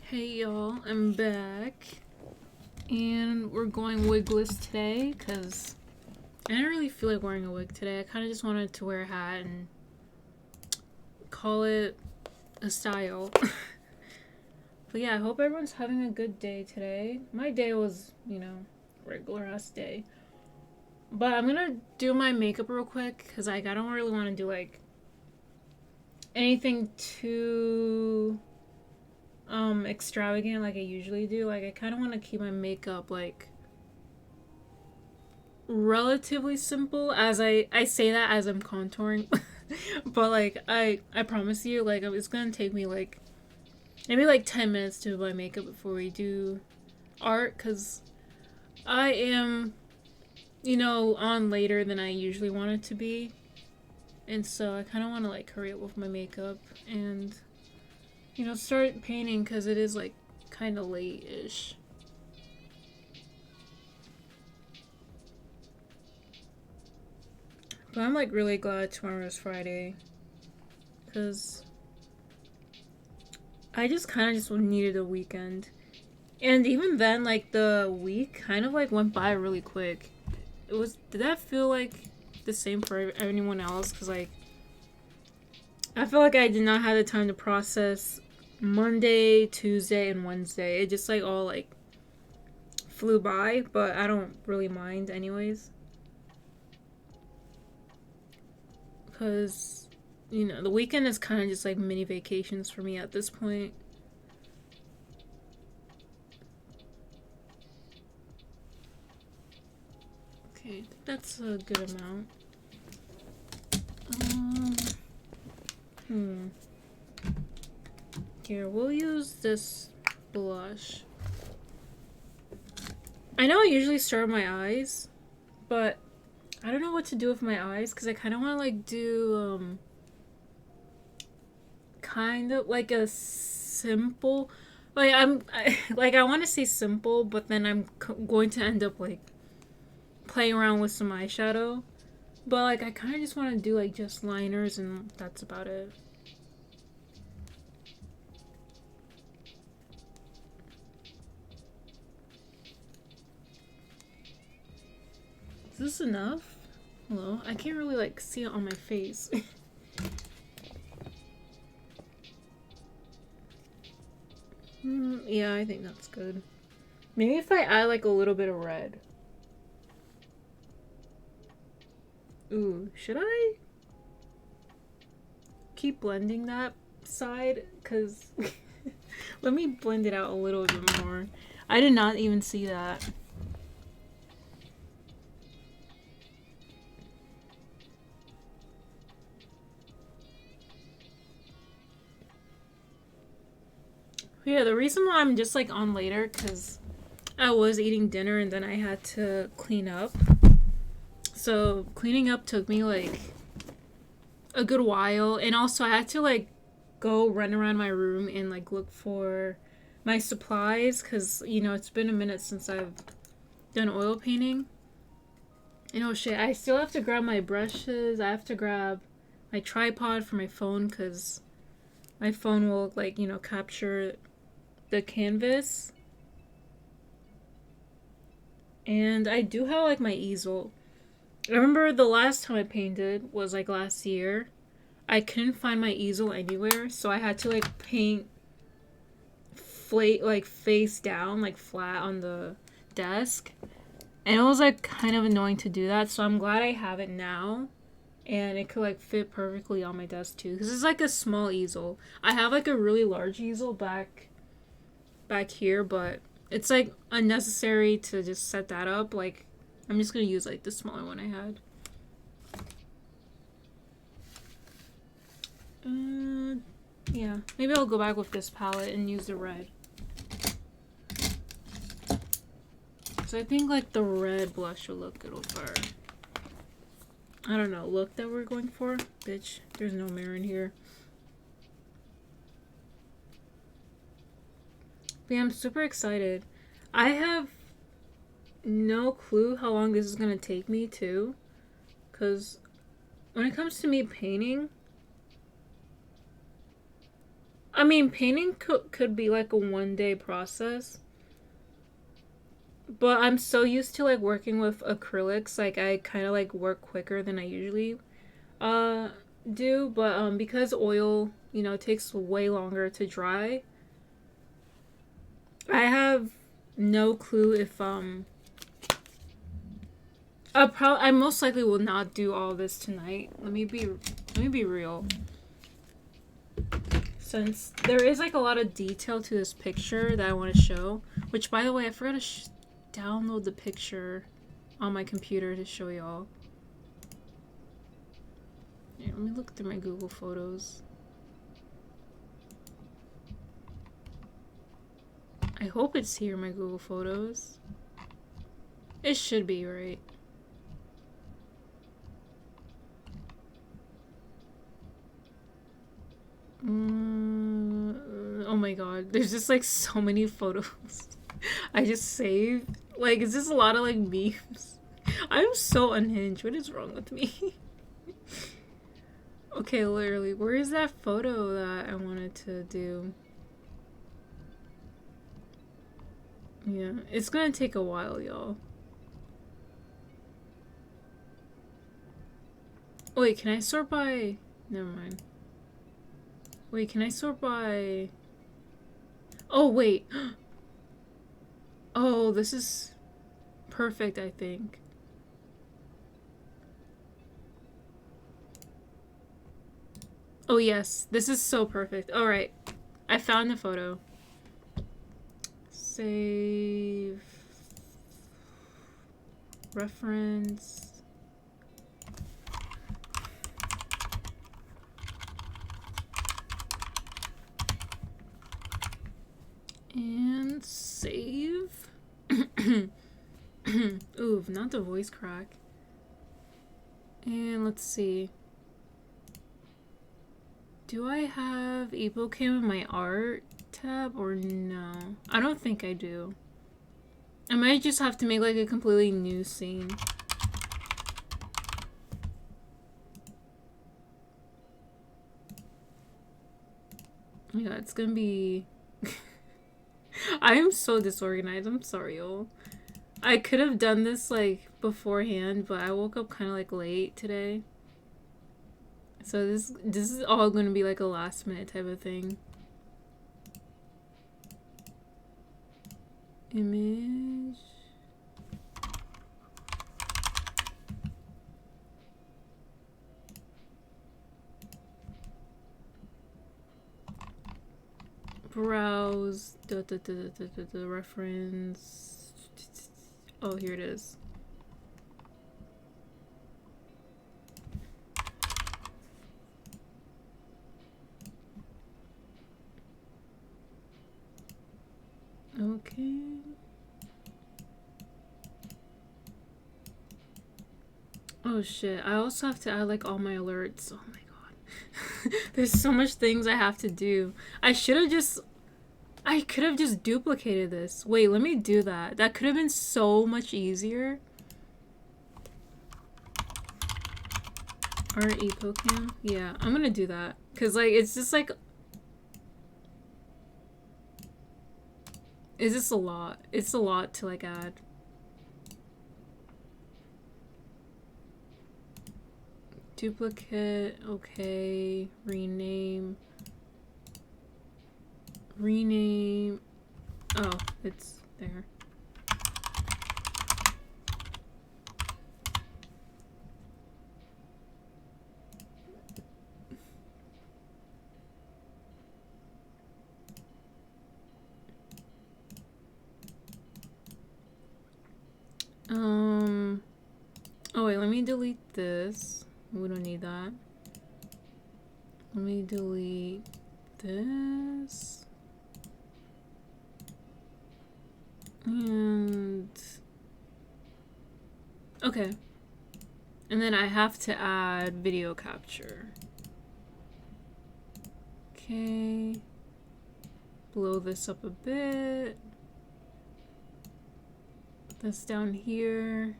Hey y'all, I'm back. And we're going wigless today because I didn't really feel like wearing a wig today. I kind of just wanted to wear a hat and call it a style. But yeah, I hope everyone's having a good day today. My day was, regular ass day. But I'm gonna do my makeup real quick because I don't really want to do anything too extravagant like I usually do. I kind of want to keep my makeup relatively simple, as I say that as I'm contouring. But I promise you, it's gonna take me maybe 10 minutes to do my makeup before we do art, because I am on later than I usually want it to be, and so I kind of want to hurry up with my makeup and start painting because it is kind of late-ish. But I'm really glad tomorrow is Friday, because I just kind of just needed a weekend. And even then, the week kind of went by really quick. Did that feel like the same for anyone else? Because I feel like I did not have the time to process Monday, Tuesday, and Wednesday. It just all flew by, but I don't really mind anyways. Because, the weekend is kind of just mini vacations for me at this point. Okay, I think that's a good amount. Here, we'll use this blush. I know I usually start with my eyes, but I don't know what to do with my eyes because I kind of want to do kind of a simple, I want to say simple, but then I'm going to end up playing around with some eyeshadow. But I kind of just want to do just liners, and that's about it. Is this enough? Hello? I can't really see it on my face. Yeah, I think that's good. Maybe if I add a little bit of red. Ooh, should I keep blending that side? Because let me blend it out a little bit more. I did not even see that. Yeah, the reason why I'm just on later, because I was eating dinner and then I had to clean up. So cleaning up took me a good while, and also I had to go run around my room and look for my supplies, because it's been a minute since I've done oil painting. And oh shit, I still have to grab my brushes. I have to grab my tripod for my phone, because my phone will capture the canvas. And I do have my easel. I remember the last time I painted was last year. I couldn't find my easel anywhere, so I had to paint face down, flat on the desk. And it was kind of annoying to do that, so I'm glad I have it now. And it could fit perfectly on my desk too, because it's a small easel. I have a really large easel back here, but it's unnecessary to just set that up. I'm just gonna use the smaller one I had. Yeah, maybe I'll go back with this palette and use the red. So I think the red blush will look good with our, I don't know, look that we're going for. Bitch, there's no mirror in here. But yeah, I'm super excited. I have no clue how long this is gonna take me too, because when it comes to me painting, I mean, painting could be like a 1 day process. But I'm so used to like working with acrylics, like I kind of like work quicker than I usually uh do, but because oil, takes way longer to dry, I have no clue if I most likely will not do all this tonight. Let me be real. Since there is like a lot of detail to this picture that I want to show, which by the way, I forgot to download the picture on my computer to show y'all. Here, let me look through my Google Photos. I hope it's here, my Google Photos. It should be, right? Oh my god, there's just like so many photos I just saved. Like, it's just a lot of like memes. I'm so unhinged. What is wrong with me? Okay, literally, where is that photo that I wanted to do? Yeah, it's gonna take a while, y'all. Wait, can I sort by... Never mind. Wait, can I sort by... Oh, wait. Oh, this is perfect, I think. Oh, yes. This is so perfect. Alright. I found the photo. Save. Reference. And save. Ooh, not the voice crack. And let's see. Do I have EpoCam in my art tab or no? I don't think I do. I might just have to make like a completely new scene. Yeah, it's gonna be... I am so disorganized. I'm sorry, y'all. I could have done this like beforehand, but I woke up kind of like late today. So this is all gonna be like a last minute type of thing. Image. Browse. The reference. Oh, here it is. Okay. Oh shit, I also have to add like all my alerts. Oh my god. There's so much things I have to do. I could have just duplicated this. Wait, let me do that. That could have been so much easier. Art EpoCam? Yeah, I'm gonna do that. Cause like, it's just like... It's just a lot. It's a lot to like add. Duplicate, okay. Rename. Oh, it's there. Oh wait, let me delete this. We don't need that. Let me delete this. And... Okay. And then I have to add video capture. Okay. Blow this up a bit. This down here.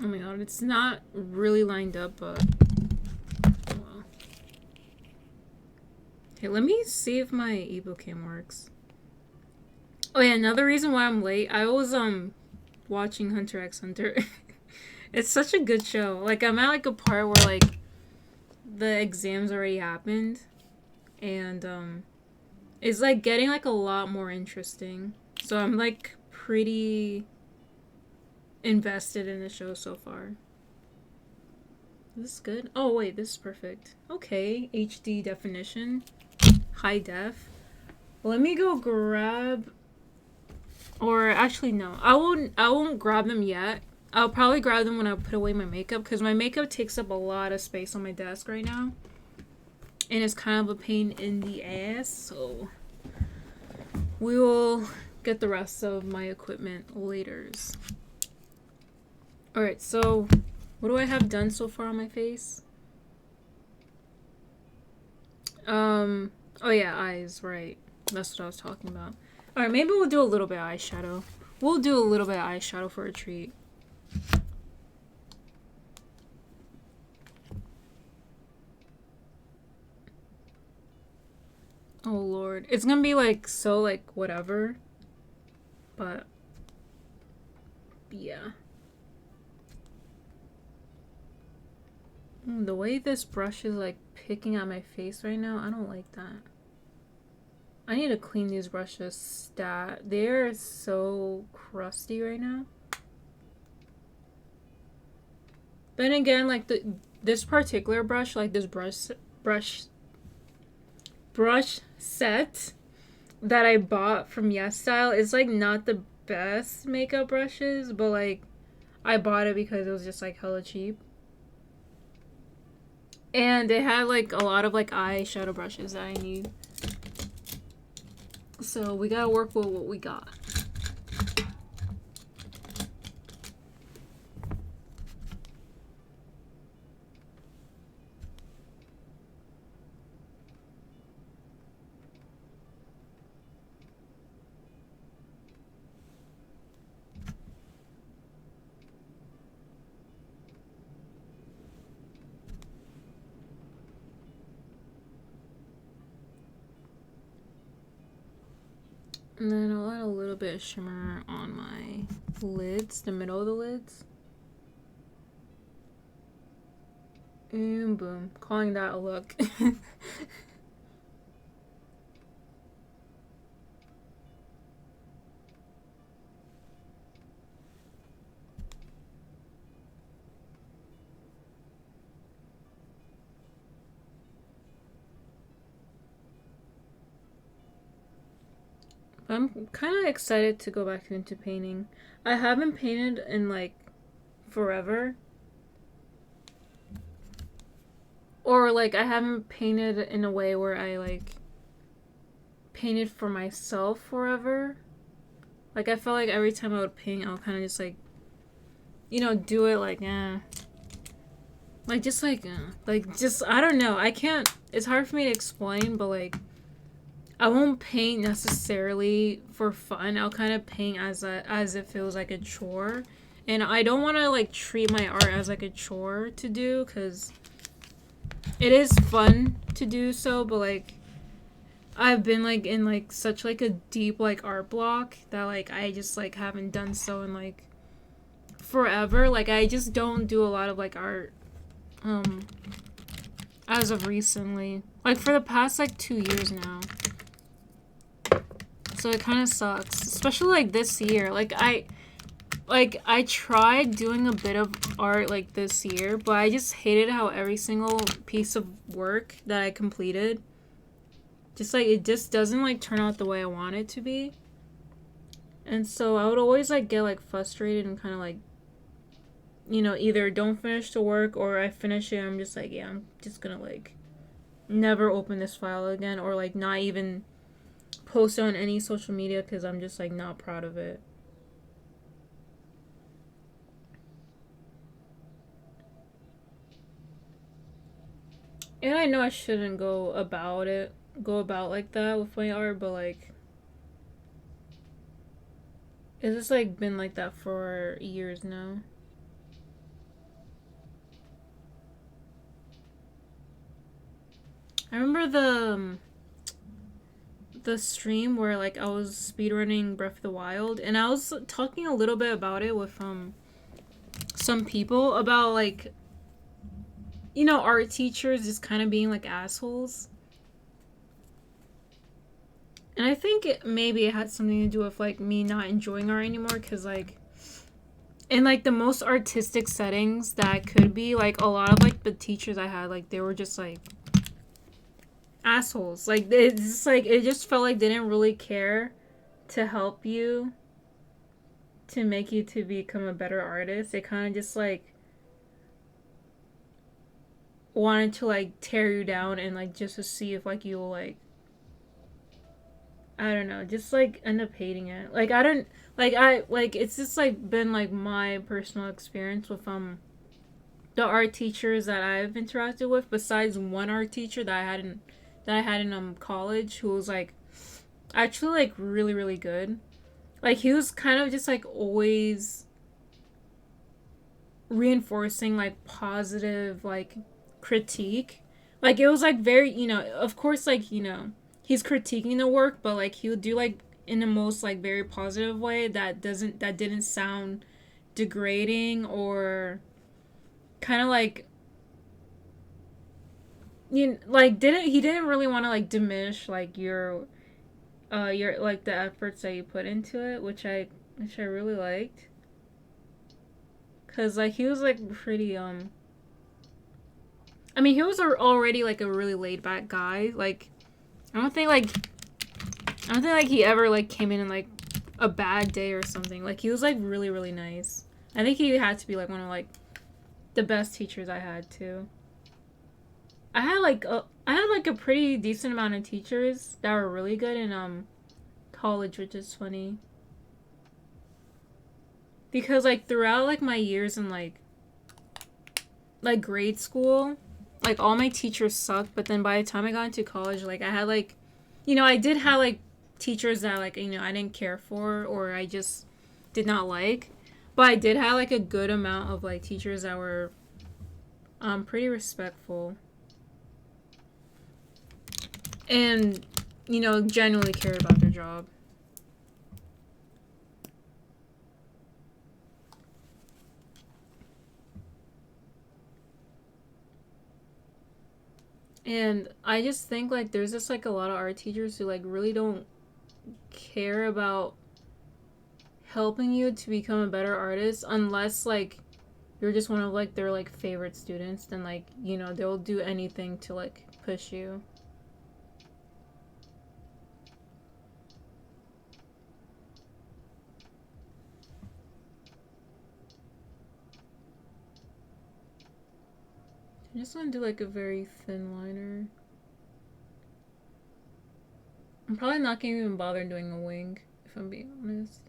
Oh my god, it's not really lined up, but well. Okay, let me see if my Evocam works. Oh yeah, another reason why I'm late, I was watching Hunter x Hunter. It's such a good show. Like I'm at like a part where like the exams already happened and it's like getting like a lot more interesting. So I'm like pretty invested in the show so far. Is this good? Oh wait, this is perfect. Okay, HD definition, high def. Let me go grab, or actually no, I won't grab them yet. I'll probably grab them when I put away my makeup because my makeup takes up a lot of space on my desk right now. And it's kind of a pain in the ass, so we will get the rest of my equipment later. Alright, so what do I have done so far on my face? Oh yeah, eyes, right. That's what I was talking about. Alright, maybe we'll do a little bit of eyeshadow. We'll do a little bit of eyeshadow for a treat. Oh lord. It's gonna be like so like whatever. But yeah. The way this brush is like picking at my face right now, I don't like that. I need to clean these brushes stat. They're so crusty right now. Then again, like this particular brush, like this brush set that I bought from Yes Style is like not the best makeup brushes, but like I bought it because it was just like hella cheap. And it had like a lot of like eyeshadow brushes that I need. So we gotta work with what we got. And then I'll add a little bit of shimmer on my lids, the middle of the lids. And boom, calling that a look. I'm kind of excited to go back into painting. I haven't painted in like forever. Or like I haven't painted in a way where I like painted for myself forever. Like I felt like every time I would paint, I would kind of just like, you know, do it like, like just like just I don't know. I can't. It's hard for me to explain, but like I won't paint necessarily for fun. I'll kind of paint as if it was like a chore, and I don't want to like treat my art as like a chore to do because it is fun to do so, but like I've been like in like such like a deep like art block that like I just like haven't done so in like forever. Like I just don't do a lot of like art as of recently. Like for the past like 2 years now. So it kind of sucks, especially like this year. Like I tried doing a bit of art like this year, but I just hated how every single piece of work that I completed just like it just doesn't like turn out the way I want it to be. And so I would always like get like frustrated and kind of like, you know, either don't finish the work or I finish it and I'm just like, yeah, I'm just gonna like never open this file again or like not even post on any social media because I'm just like not proud of it. And I know I shouldn't go about like that with my art, but like it's just like been like that for years now. I remember the stream where like I was speedrunning Breath of the Wild, and I was talking a little bit about it with some people about like, you know, art teachers just kind of being like assholes. And I think maybe it had something to do with like me not enjoying art anymore, because like in like the most artistic settings that could be, like a lot of like the teachers I had, like they were just like assholes. Like it's just like it just felt like they didn't really care to help you, to make you to become a better artist. They kind of just like wanted to like tear you down, and like just to see if like you'll like, I don't know, just like end up hating it. Like I don't I like it's just like been like my personal experience with the art teachers that I've interacted with, besides one art teacher that I had in college, who was like actually like really really good. Like he was kind of just like always reinforcing like positive like critique. Like it was like very, you know, of course, like, you know, he's critiquing the work, but like he would do like in the most like very positive way that didn't sound degrading or kind of like, you know, like didn't really want to like diminish like your like the efforts that you put into it, which I really liked, cuz like he was like pretty I mean, he was already like a really laid back guy. Like I don't think like I don't think like he ever like came in like a bad day or something. Like he was like really really nice. I think he had to be like one of like the best teachers I had too. I had like a pretty decent amount of teachers that were really good in college, which is funny. Because like throughout like my years in like grade school, like all my teachers sucked, but then by the time I got into college, like I had like, you know, I did have like teachers that like, you know, I didn't care for or I just did not like. But I did have like a good amount of like teachers that were pretty respectful and, you know, genuinely cared about their job. And I just think like there's just like a lot of art teachers who like really don't care about helping you to become a better artist, unless like you're just one of like their like favorite students. Then like, you know, they'll do anything to like push you. I just want to do like a very thin liner. I'm probably not gonna even bother doing a wing, if I'm being honest.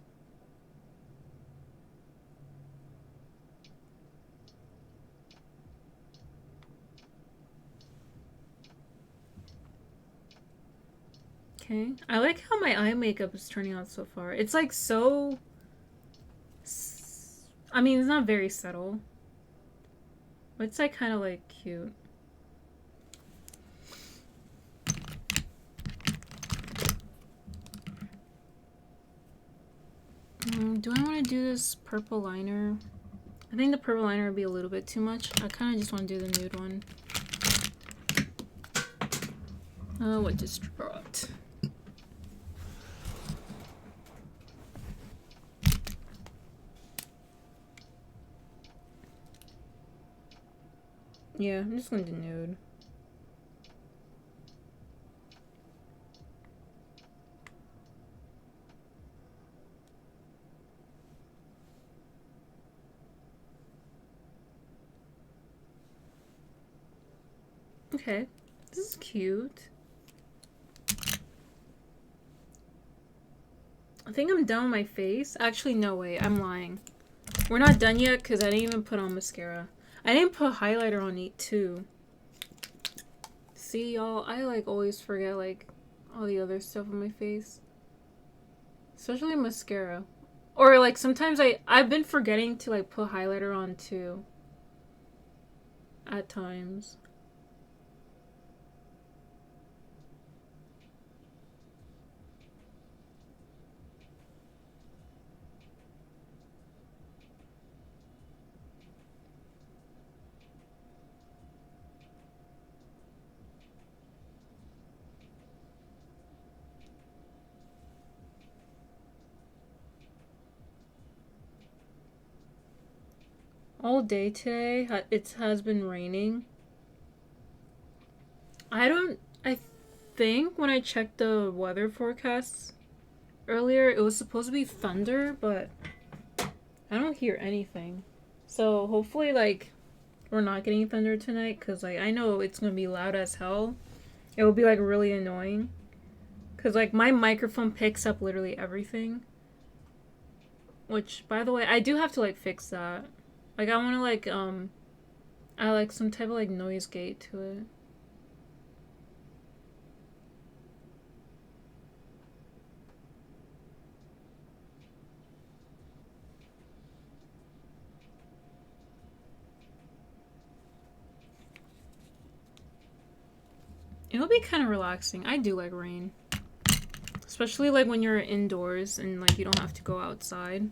Okay. I like how my eye makeup is turning out so far. It's like so... I mean, it's not very subtle. But it's like kind of like cute. Do I want to do this purple liner? I think the purple liner would be a little bit too much. I kind of just want to do the nude one. What just dropped? Yeah, I'm just going to do nude. Okay, this is cute. I think I'm done with my face. Actually, no, wait, I'm lying. We're not done yet because I didn't even put on mascara. I didn't put highlighter on it too. See, y'all, I like always forget like all the other stuff on my face. Especially mascara. Or like sometimes I've been forgetting to like put highlighter on too. At times. all day today. It has been raining. I think when I checked the weather forecasts earlier, it was supposed to be thunder, but I don't hear anything. So hopefully, like, we're not getting thunder tonight, because, like, I know it's gonna be loud as hell. It will be, like, really annoying. Because, like, my microphone picks up literally everything. Which, by the way, I do have to, like, fix that. Like, I want to, like, add, like, some type of, like, noise gate to it. It'll be kind of relaxing. I do like rain. Especially, like, when you're indoors and, like, you don't have to go outside.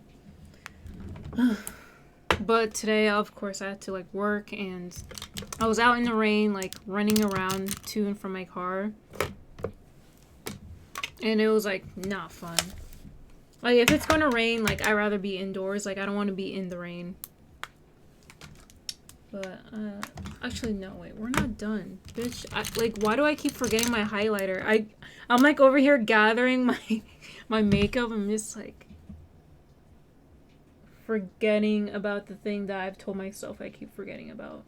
But today, of course, I had to, like, work, and I was out in the rain, like, running around to and from my car. And it was, like, not fun. Like, if it's gonna rain, like, I'd rather be indoors. Like, I don't want to be in the rain. But, actually, no, wait, we're not done. Bitch, like, why do I keep forgetting my highlighter? I'm, like, over here gathering my makeup. I'm just, like, forgetting about the thing that I've told myself I keep forgetting about.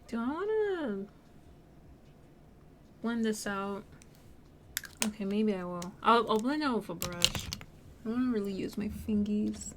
Do I want to blend this out? Okay, maybe I will. I'll blend it out with a brush. I don't want to really use my fingies.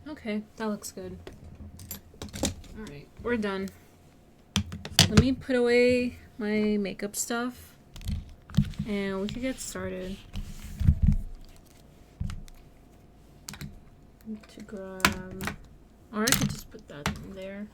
Okay, that looks good. Alright, we're done. Let me put away my makeup stuff, and we can get started. Need to grab... Or I could just put that in there.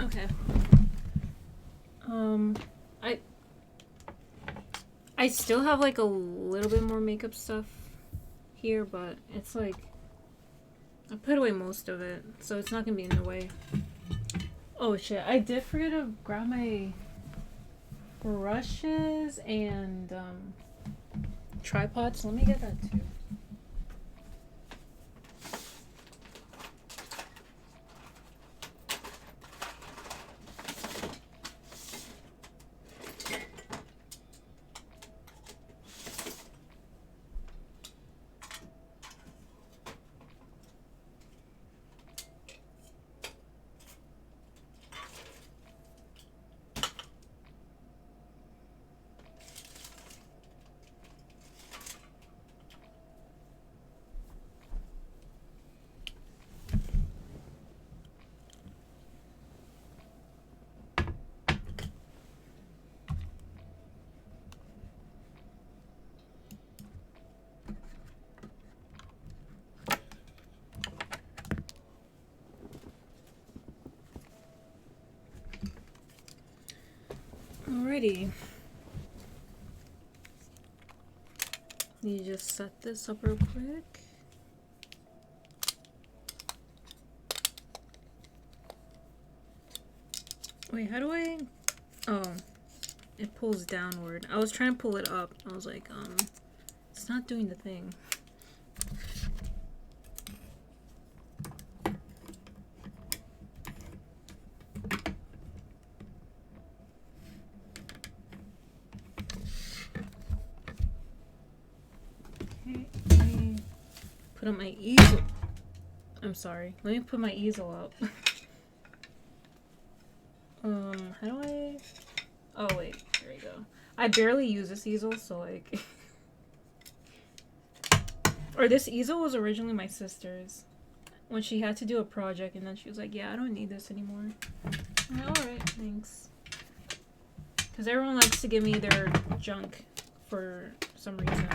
Okay. I still have like a little bit more makeup stuff here, but it's like I put away most of it, so it's not gonna be in the way. Oh shit, I did forget to grab my brushes and tripods. Let me get that too. Alrighty. You just set this up real quick. Wait, how do I... Oh, it pulls downward. I was trying to pull it up. I was like, it's not doing the thing. Okay, let me put up my easel. I'm sorry. Let me put my easel up. How do I... Oh, wait. There we go. I barely use this easel, so, like... Or this easel was originally my sister's. When she had to do a project, and then she was like, yeah, I don't need this anymore. I'm like, alright, thanks. Because everyone likes to give me their junk for some reason.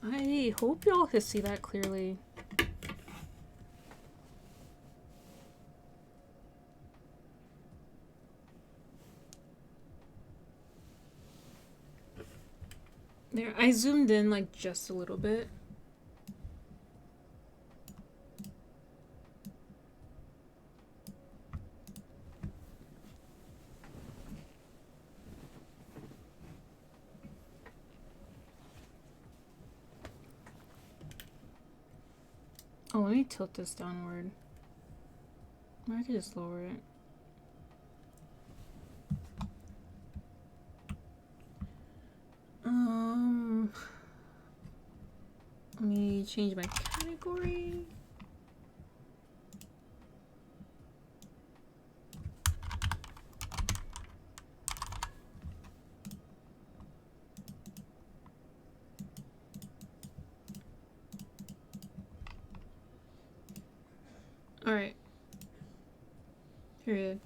I hope y'all can see that clearly. There, I zoomed in like just a little bit. Oh, let me tilt this downward. Or I could just lower it. Let me change my category. Alright. Period.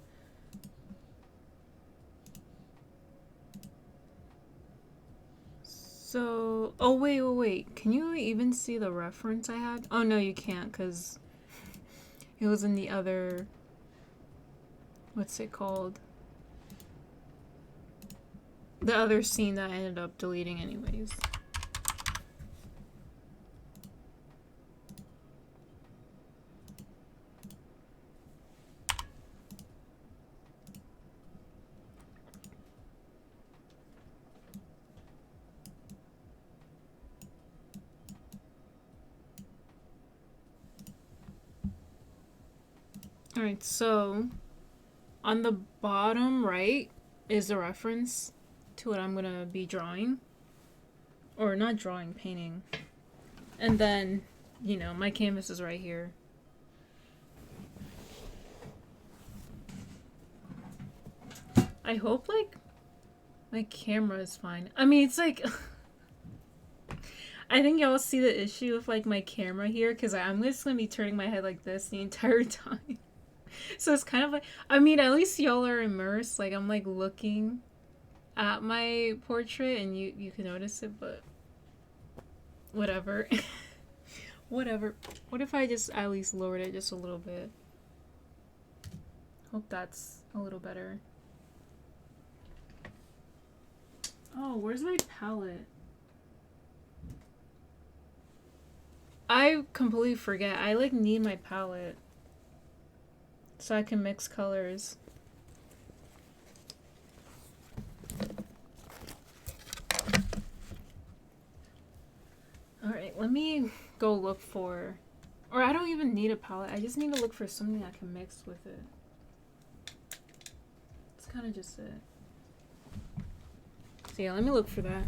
So, oh wait. Can you even see the reference I had? Oh no, you can't, because it was in the other, what's it called? The other scene that I ended up deleting anyways. Alright, so on the bottom right is the reference to what I'm gonna be drawing. Or not drawing, painting. And then, you know, my canvas is right here. I hope, like, my camera is fine. I mean, it's like... I think y'all see the issue with, like, my camera here, because I'm just gonna be turning my head like this the entire time. So it's kind of like... I mean, at least y'all are immersed. Like, I'm, like, looking at my portrait, and you can notice it, but... Whatever. Whatever. What if I just at least lowered it just a little bit? Hope that's a little better. Oh, where's my palette? I completely forget. I like need my palette so I can mix colors. Alright, let me go look for... Or I don't even need a palette. I just need to look for something I can mix with it. That's kind of just it. So yeah, let me look for that.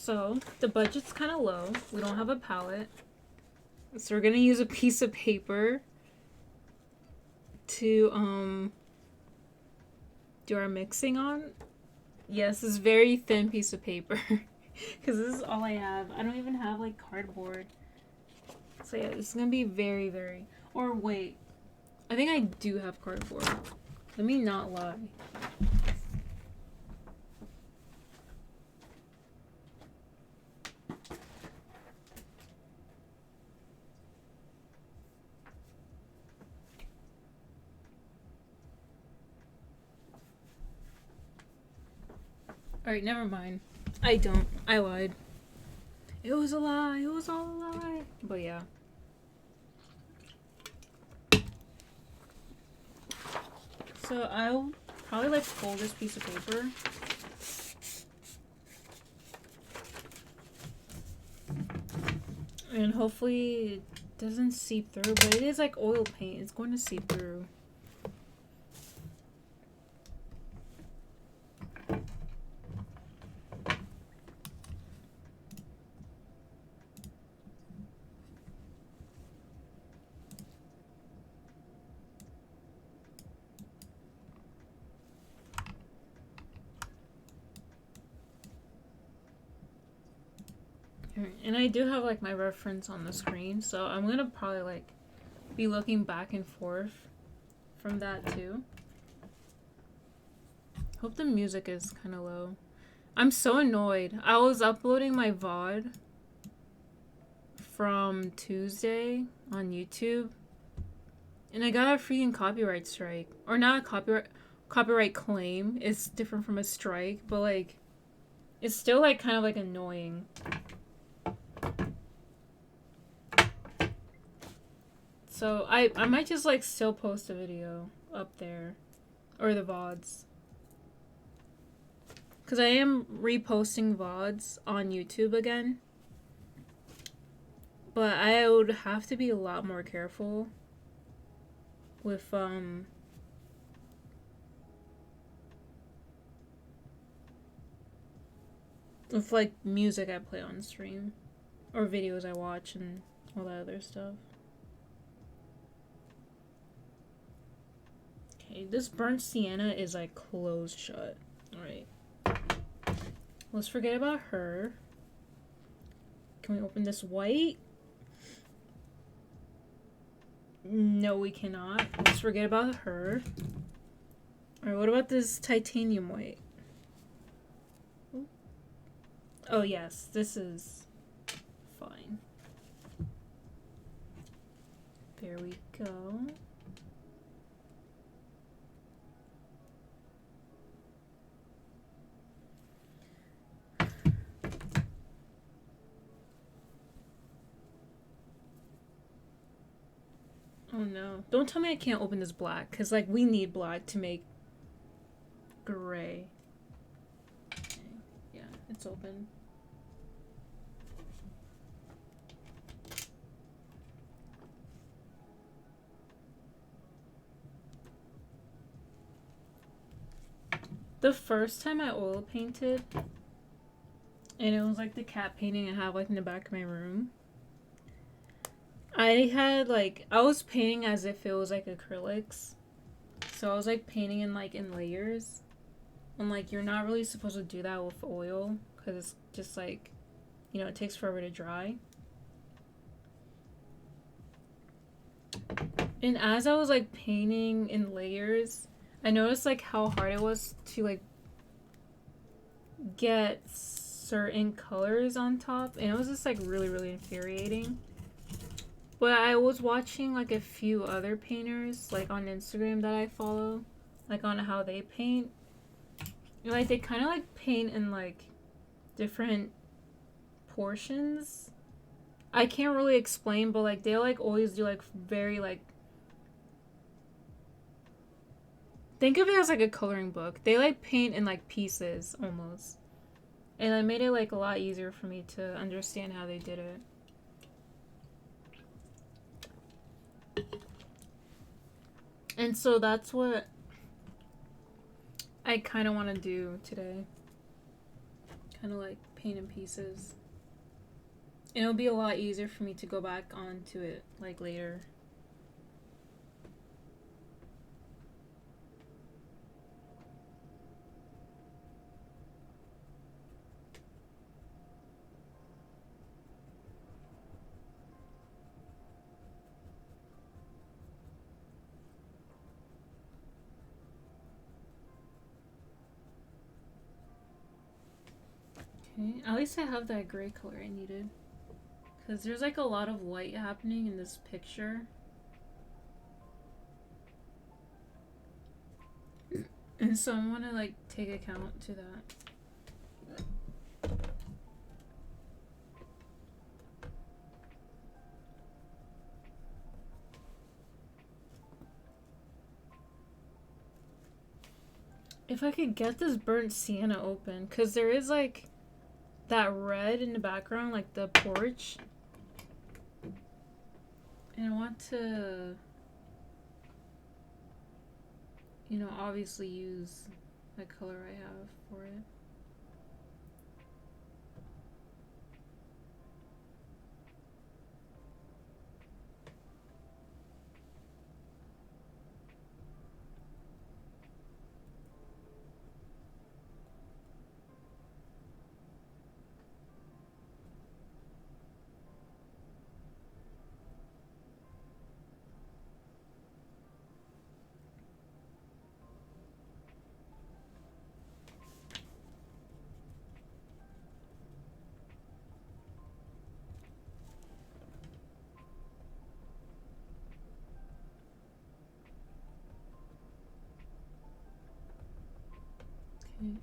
So the budget's kind of low. We don't have a palette. So we're gonna use a piece of paper to do our mixing on. Yes, this very thin piece of paper. Because this is all I have. I don't even have like cardboard. So yeah, this is gonna be very, very... Or wait. I think I do have cardboard. Let me not lie. Alright, never mind. I don't. I lied. It was a lie. It was all a lie. But yeah. So I'll probably like fold this piece of paper. And hopefully it doesn't seep through. But it is like oil paint. It's going to seep through. And I do have like my reference on the screen, so I'm gonna probably like be looking back and forth from that too. Hope the music is kind of low. I'm so annoyed. I was uploading my VOD from Tuesday on YouTube, and I got a freaking copyright strike. Or not a copyright claim. It's different from a strike, but like it's still like kind of like annoying. So I might just like still post a video up there, or the VODs, because I am reposting VODs on YouTube again, but I would have to be a lot more careful with like music I play on stream, or videos I watch and all that other stuff. Okay, this burnt sienna is like closed shut. Alright. Let's forget about her. Can we open this white? No, we cannot. Let's forget about her. Alright, what about this titanium white? Oh yes, this is fine. There we go. Oh no. Don't tell me I can't open this black, because like we need black to make gray. Okay. Yeah, it's open. The first time I oil painted, and it was like the cat painting I have like in the back of my room, I had like, I was painting as if it was like acrylics. So I was like painting in like in layers. And like you're not really supposed to do that with oil, because it's just like, you know, it takes forever to dry. And as I was like painting in layers, I noticed like how hard it was to like get certain colors on top, and it was just like really, really infuriating. But I was watching like a few other painters like on Instagram that I follow, like on how they paint. And, like they kind of like paint in like different portions. I can't really explain, but like they like always do like very like, think of it as like a coloring book. They like paint in like pieces almost. And it made it like a lot easier for me to understand how they did it. And so that's what I kind of want to do today. kind of like paint in pieces. And it'll be a lot easier for me to go back onto it like later. Okay, at least I have that gray color I needed. Because there's like a lot of white happening in this picture. And so I want to like take account to that. If I could get this burnt sienna open, because there is like that red in the background, like the porch. And I want to, you know, obviously use the color I have for it.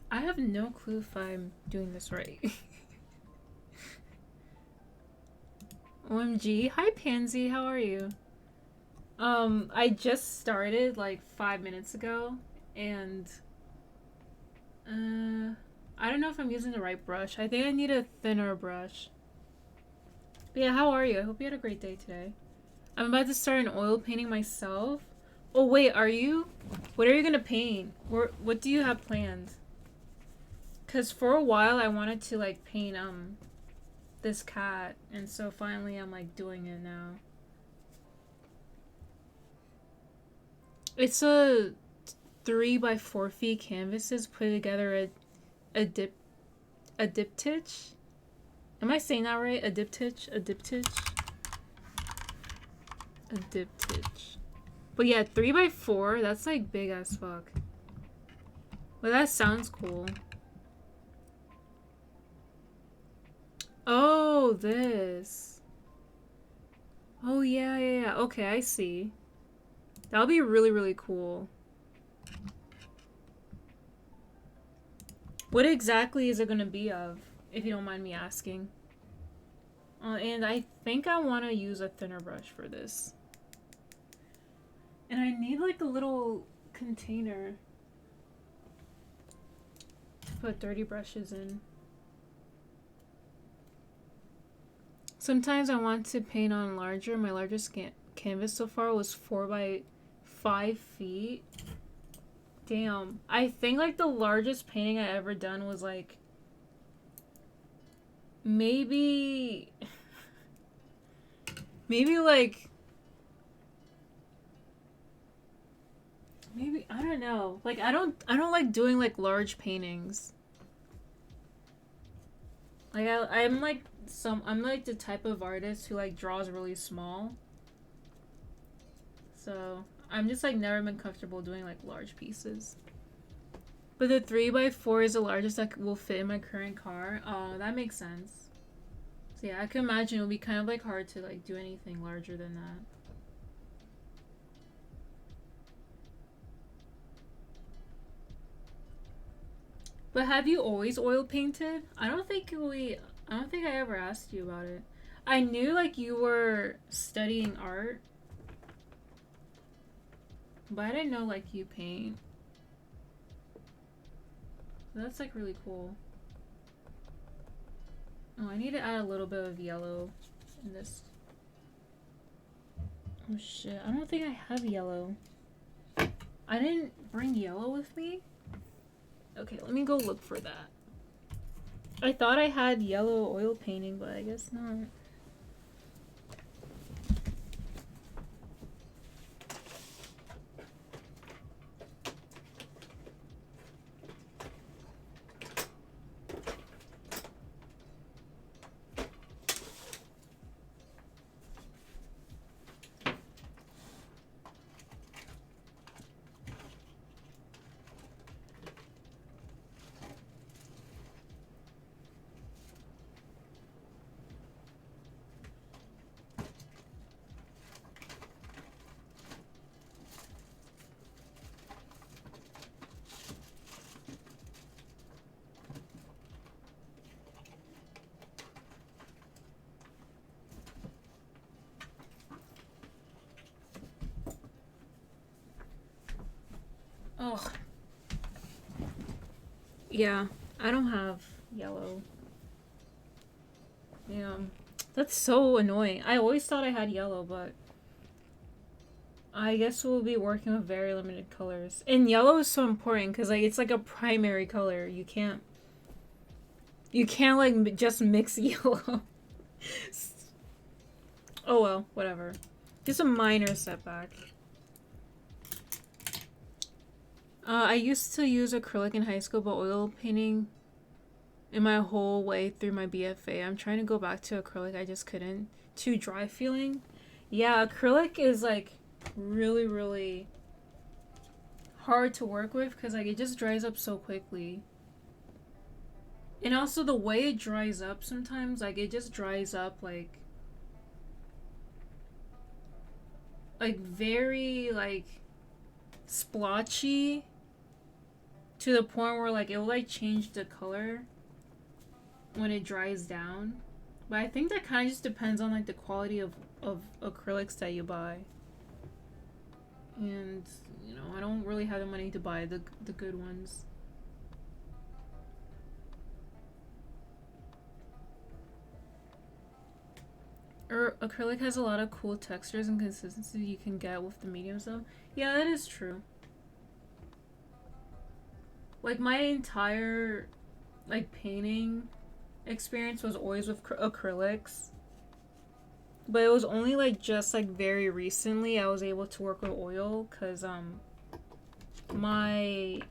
I have no clue if I'm doing this right. OMG. Hi, Pansy. How are you? I just started like 5 minutes ago, and I don't know if I'm using the right brush. I think I need a thinner brush. But yeah, how are you? I hope you had a great day today. I'm about to start an oil painting myself. Oh wait, are you? What are you gonna paint? What do you have planned? Cause for a while I wanted to like paint this cat, and so finally I'm like doing it now. It's a 3x4 feet canvases put together a diptych. Am I saying that right? A diptych? A diptych? A diptych. But yeah, 3x4, that's like big as fuck. Well, that sounds cool. Oh, this. Oh, yeah. Okay, I see. That'll be really, really cool. What exactly is it gonna be of, if you don't mind me asking? And I think I want to use a thinner brush for this. And I need like a little container to put dirty brushes in. Sometimes I want to paint on larger. My largest canvas so far was 4x5 feet. Damn. I think like the largest painting I ever done was like maybe like I don't know. Like I don't like doing like large paintings. Like I'm like the type of artist who like draws really small. So I'm just like never been comfortable doing like large pieces. But the 3x4 is the largest that will fit in my current car. Oh, that makes sense. So yeah, I can imagine it would be kind of like hard to like do anything larger than that. But have you always oil painted? I don't think I ever asked you about it. I knew like you were studying art, but I didn't know like you paint. That's like really cool. Oh, I need to add a little bit of yellow in this. Oh shit, I don't think I have yellow. I didn't bring yellow with me? Okay, let me go look for that. I thought I had yellow oil painting, but I guess not. Oh, yeah. I don't have yellow. Yeah. That's so annoying. I always thought I had yellow, but I guess we'll be working with very limited colors. And yellow is so important because like it's like a primary color. You can't like just mix yellow. Oh well, whatever. Just a minor setback. I used to use acrylic in high school, but oil painting in my whole way through my BFA. I'm trying to go back to acrylic. I just couldn't. Too dry feeling. Yeah, acrylic is like really, really hard to work with because like it just dries up so quickly. And also the way it dries up sometimes, like it just dries up like very like splotchy to the point where like it will like change the color when it dries down. But I think that kind of just depends on like the quality of acrylics that you buy. And you know, I don't really have the money to buy the good ones. Acrylic has a lot of cool textures and consistency you can get with the mediums though. Yeah, that is true. Like my entire like painting experience was always with acrylics. But it was only like just like very recently I was able to work with oil cuz my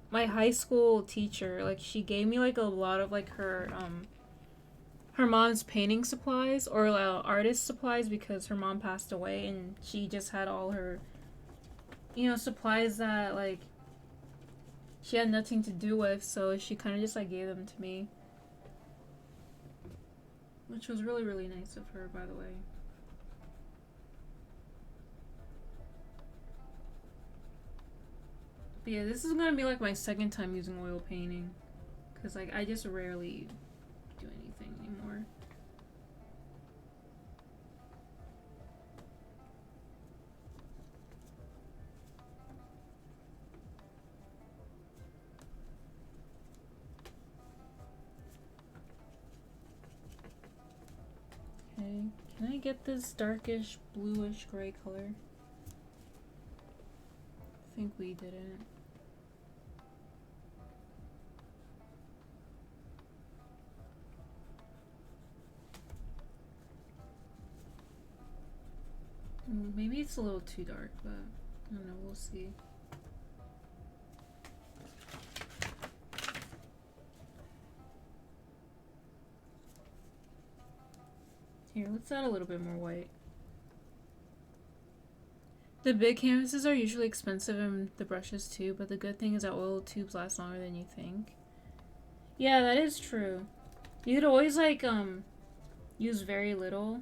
my high school teacher, like she gave me like a lot of like her mom's painting supplies or artist supplies because her mom passed away and she just had all her supplies that like she had nothing to do with, so she kind of just like gave them to me, which was really really nice of her, by the way. But yeah, this is gonna be like my second time using oil painting because like I just rarely do anything anymore. Okay, can I get this darkish bluish gray color? I think we didn't. Maybe it's a little too dark, but I don't know, we'll see. Here, let's add a little bit more white. The big canvases are usually expensive and the brushes too, but the good thing is that oil tubes last longer than you think. Yeah, that is true. You could always like use very little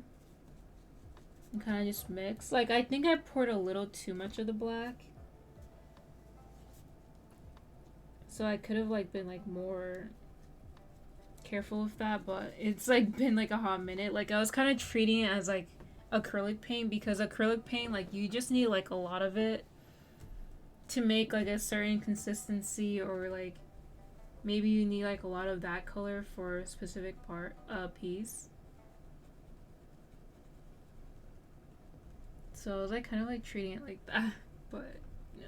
and kind of just mix. Like I think I poured a little too much of the black. So I could have like been like more careful with that, but it's like been like a hot minute. Like I was kind of treating it as like acrylic paint because acrylic paint like you just need like a lot of it to make like a certain consistency, or like maybe you need like a lot of that color for a specific piece. So I was like kind of like treating it like that, but no.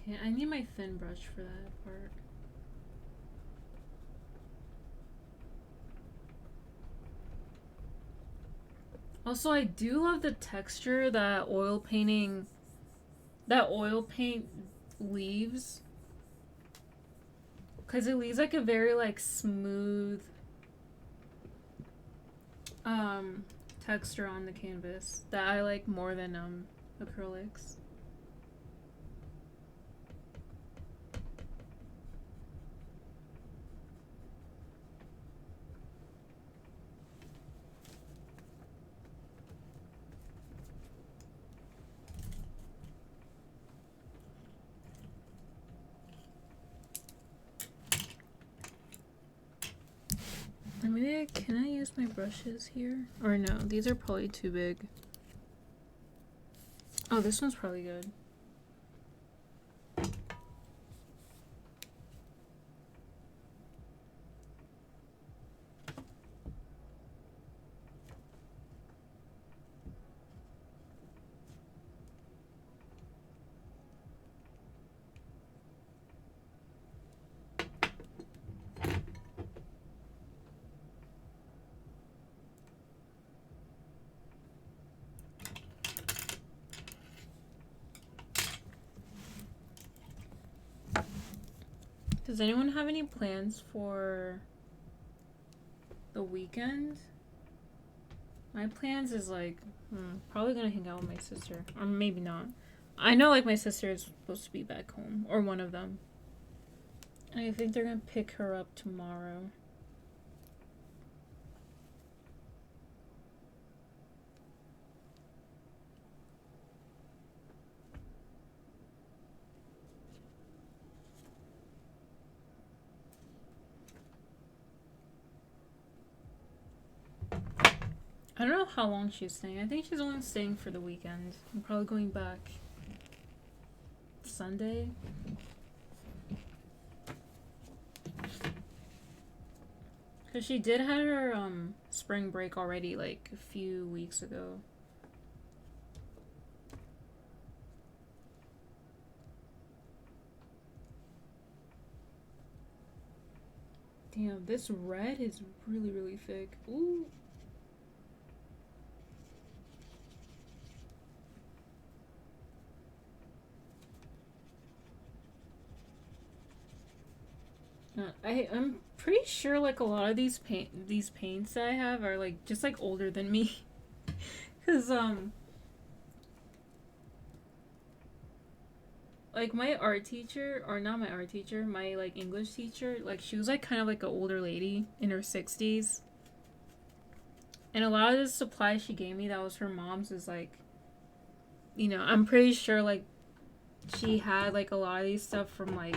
Okay, I need my thin brush for that part. Also, I do love the texture that oil paint leaves. Because it leaves like a very like smooth texture on the canvas that I like more than acrylics. Maybe can I use my brushes here? Or no, these are probably too big. Oh, this one's probably good. Does anyone have any plans for the weekend? My plans is like, probably gonna hang out with my sister. Or maybe not. I know like my sister is supposed to be back home. Or one of them. And I think they're gonna pick her up tomorrow. I don't know how long she's staying. I think she's only staying for the weekend. I'm probably going back Sunday. Because she did have her spring break already like a few weeks ago. Damn, this red is really, really thick. Ooh. I'm pretty sure like a lot of these paints that I have are like just like older than me. Cause like my art teacher, or not my art teacher, my like English teacher, like she was like kind of like an older lady in her 60s. And a lot of the supplies she gave me that was her mom's is like, you know, I'm pretty sure like she had like a lot of these stuff from like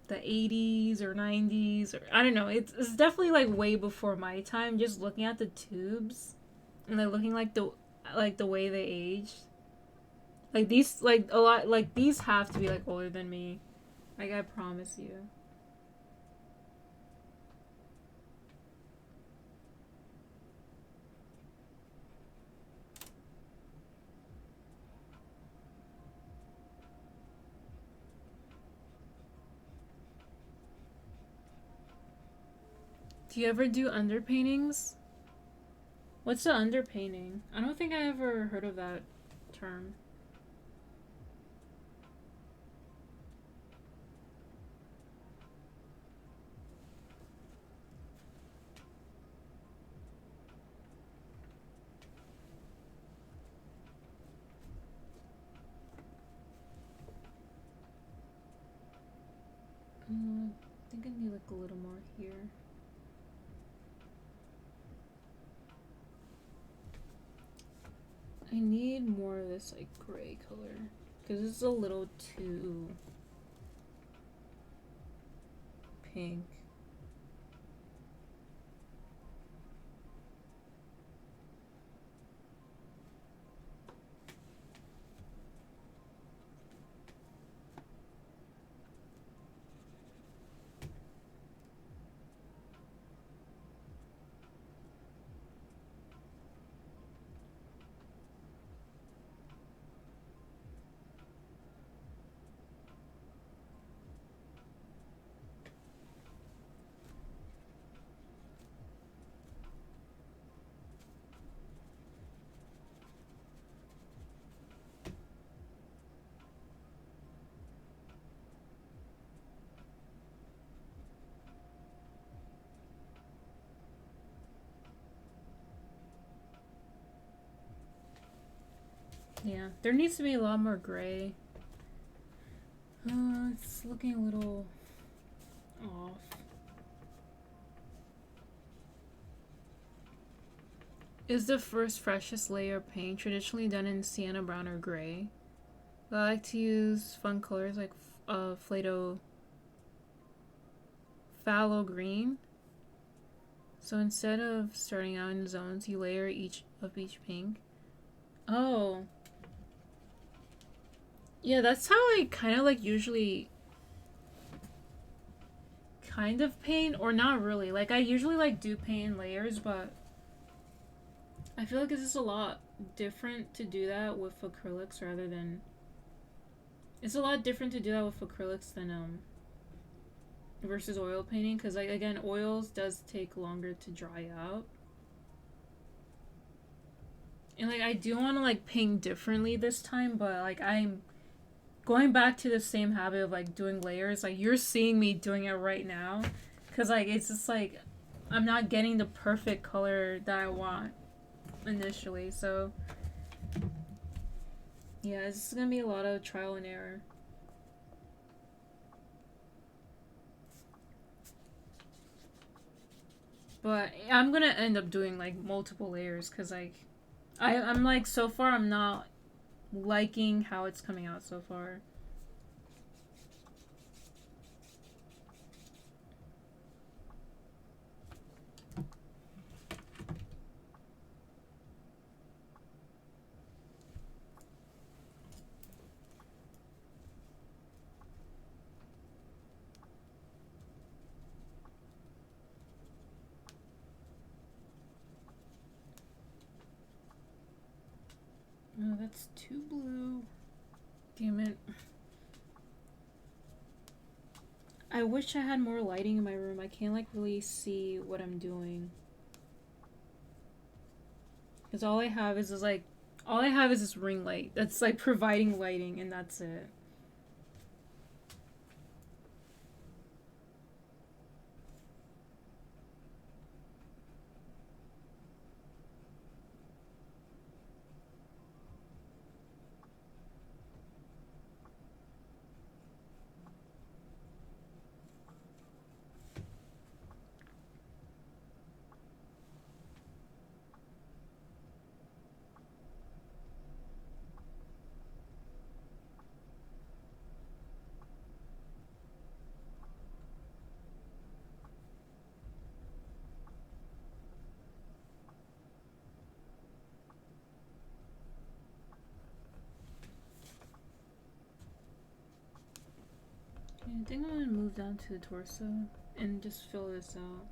the 80s or 90s, or I don't know. It's definitely like way before my time. Just looking at the tubes and like looking like the way they aged. Like these like a lot like these have to be like older than me. Like I promise you. Do you ever do underpaintings? What's the underpainting? I don't think I ever heard of that term. I think I need like a little more here. I need more of this like gray color because it's a little too pink. Yeah, there needs to be a lot more gray. It's looking a little off. Is the first freshest layer of paint traditionally done in sienna brown or gray? I like to use fun colors like phthalo green. So instead of starting out in zones, you layer each pink. Oh. Yeah, that's how I kind of like usually kind of paint, or not really. Like I usually like do paint in layers, but I feel like it's just a lot different to do that with acrylics rather than it's a lot different to do that with acrylics than versus oil painting, because like again oils does take longer to dry out, and like I do want to like paint differently this time, but like I'm going back to the same habit of like doing layers. Like you're seeing me doing it right now, because like it's just like I'm not getting the perfect color that I want initially. So yeah, it's gonna be a lot of trial and error. But I'm gonna end up doing like multiple layers because like I'm like so far I'm not liking how it's coming out so far. Oh, that's too blue. Damn it. I wish I had more lighting in my room. I can't like really see what I'm doing. Because all I have is this ring light that's like providing lighting, and that's it. Okay, I think I'm gonna move down to the torso and just fill this out.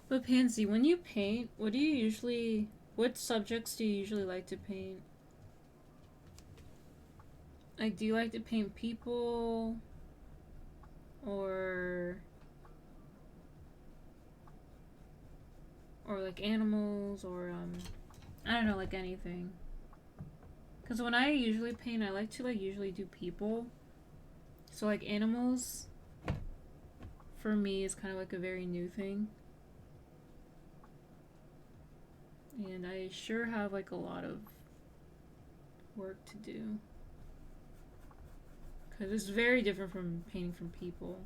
But Pansy, when you paint, what subjects do you usually like to paint? Like, do you like to paint people or like animals or I don't know, like anything? Because when I usually paint, I like to like usually do people. So like animals for me is kind of like a very new thing. And I sure have like a lot of work to do. Because it's very different from painting from people.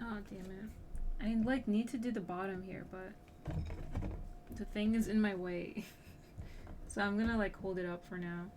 Oh, damn it. I like need to do the bottom here, but the thing is in my way. So I'm gonna like hold it up for now.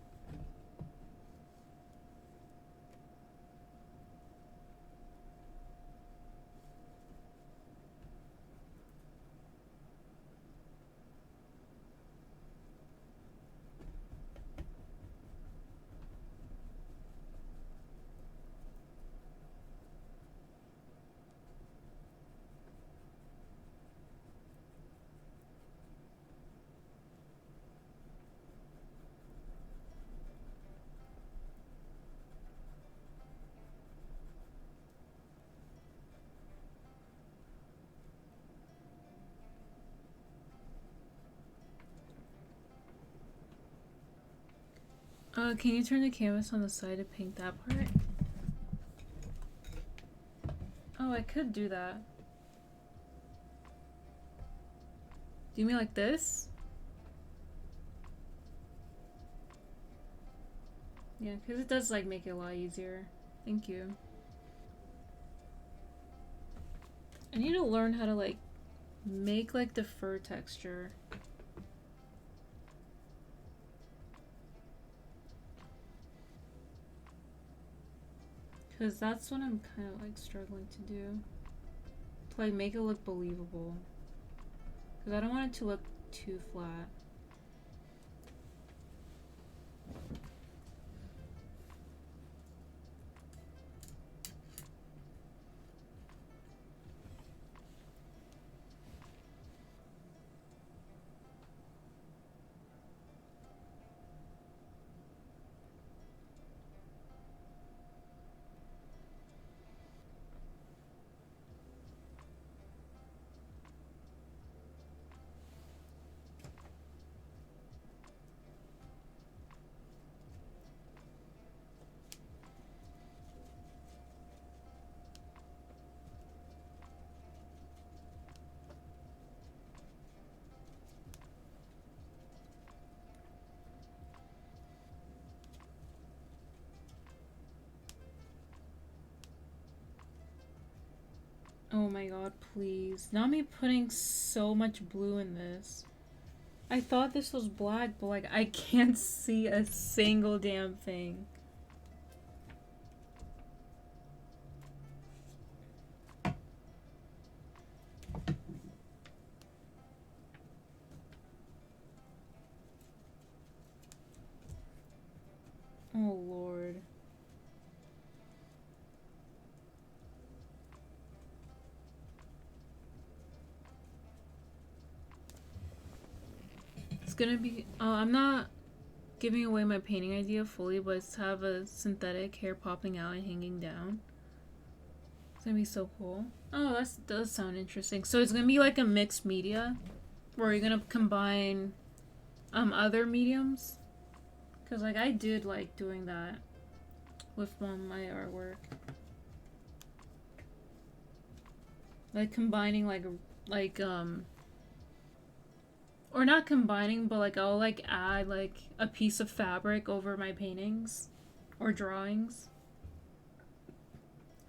Can you turn the canvas on the side to paint that part? Oh, I could do that. Do you mean like this? Yeah, because it does like make it a lot easier. Thank you. I need to learn how to like make like the fur texture. Because that's what I'm kind of like struggling to do. To like make it look believable. Because I don't want it to look too flat. Oh my god, please. Not me putting so much blue in this. I thought this was black, but like I can't see a single damn thing. Oh lord. It's gonna be. I'm not giving away my painting idea fully, but it's to have a synthetic hair popping out and hanging down. It's gonna be so cool. Oh, that does sound interesting. So it's gonna be like a mixed media, where you're gonna combine other mediums. Cause like I did like doing that with my artwork. Like combining like or not combining, but like I'll like add like a piece of fabric over my paintings or drawings.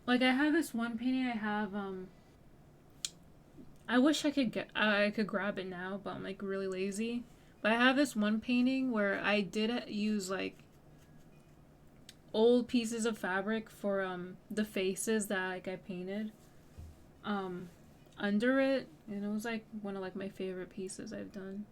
Like I have this one painting I have I wish I could grab it now, but I'm like really lazy. But I have this one painting where I did use like old pieces of fabric for the faces that like I painted um under it, and it was like one of like my favorite pieces I've done.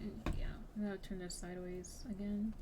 And yeah, I'm gonna turn this sideways again.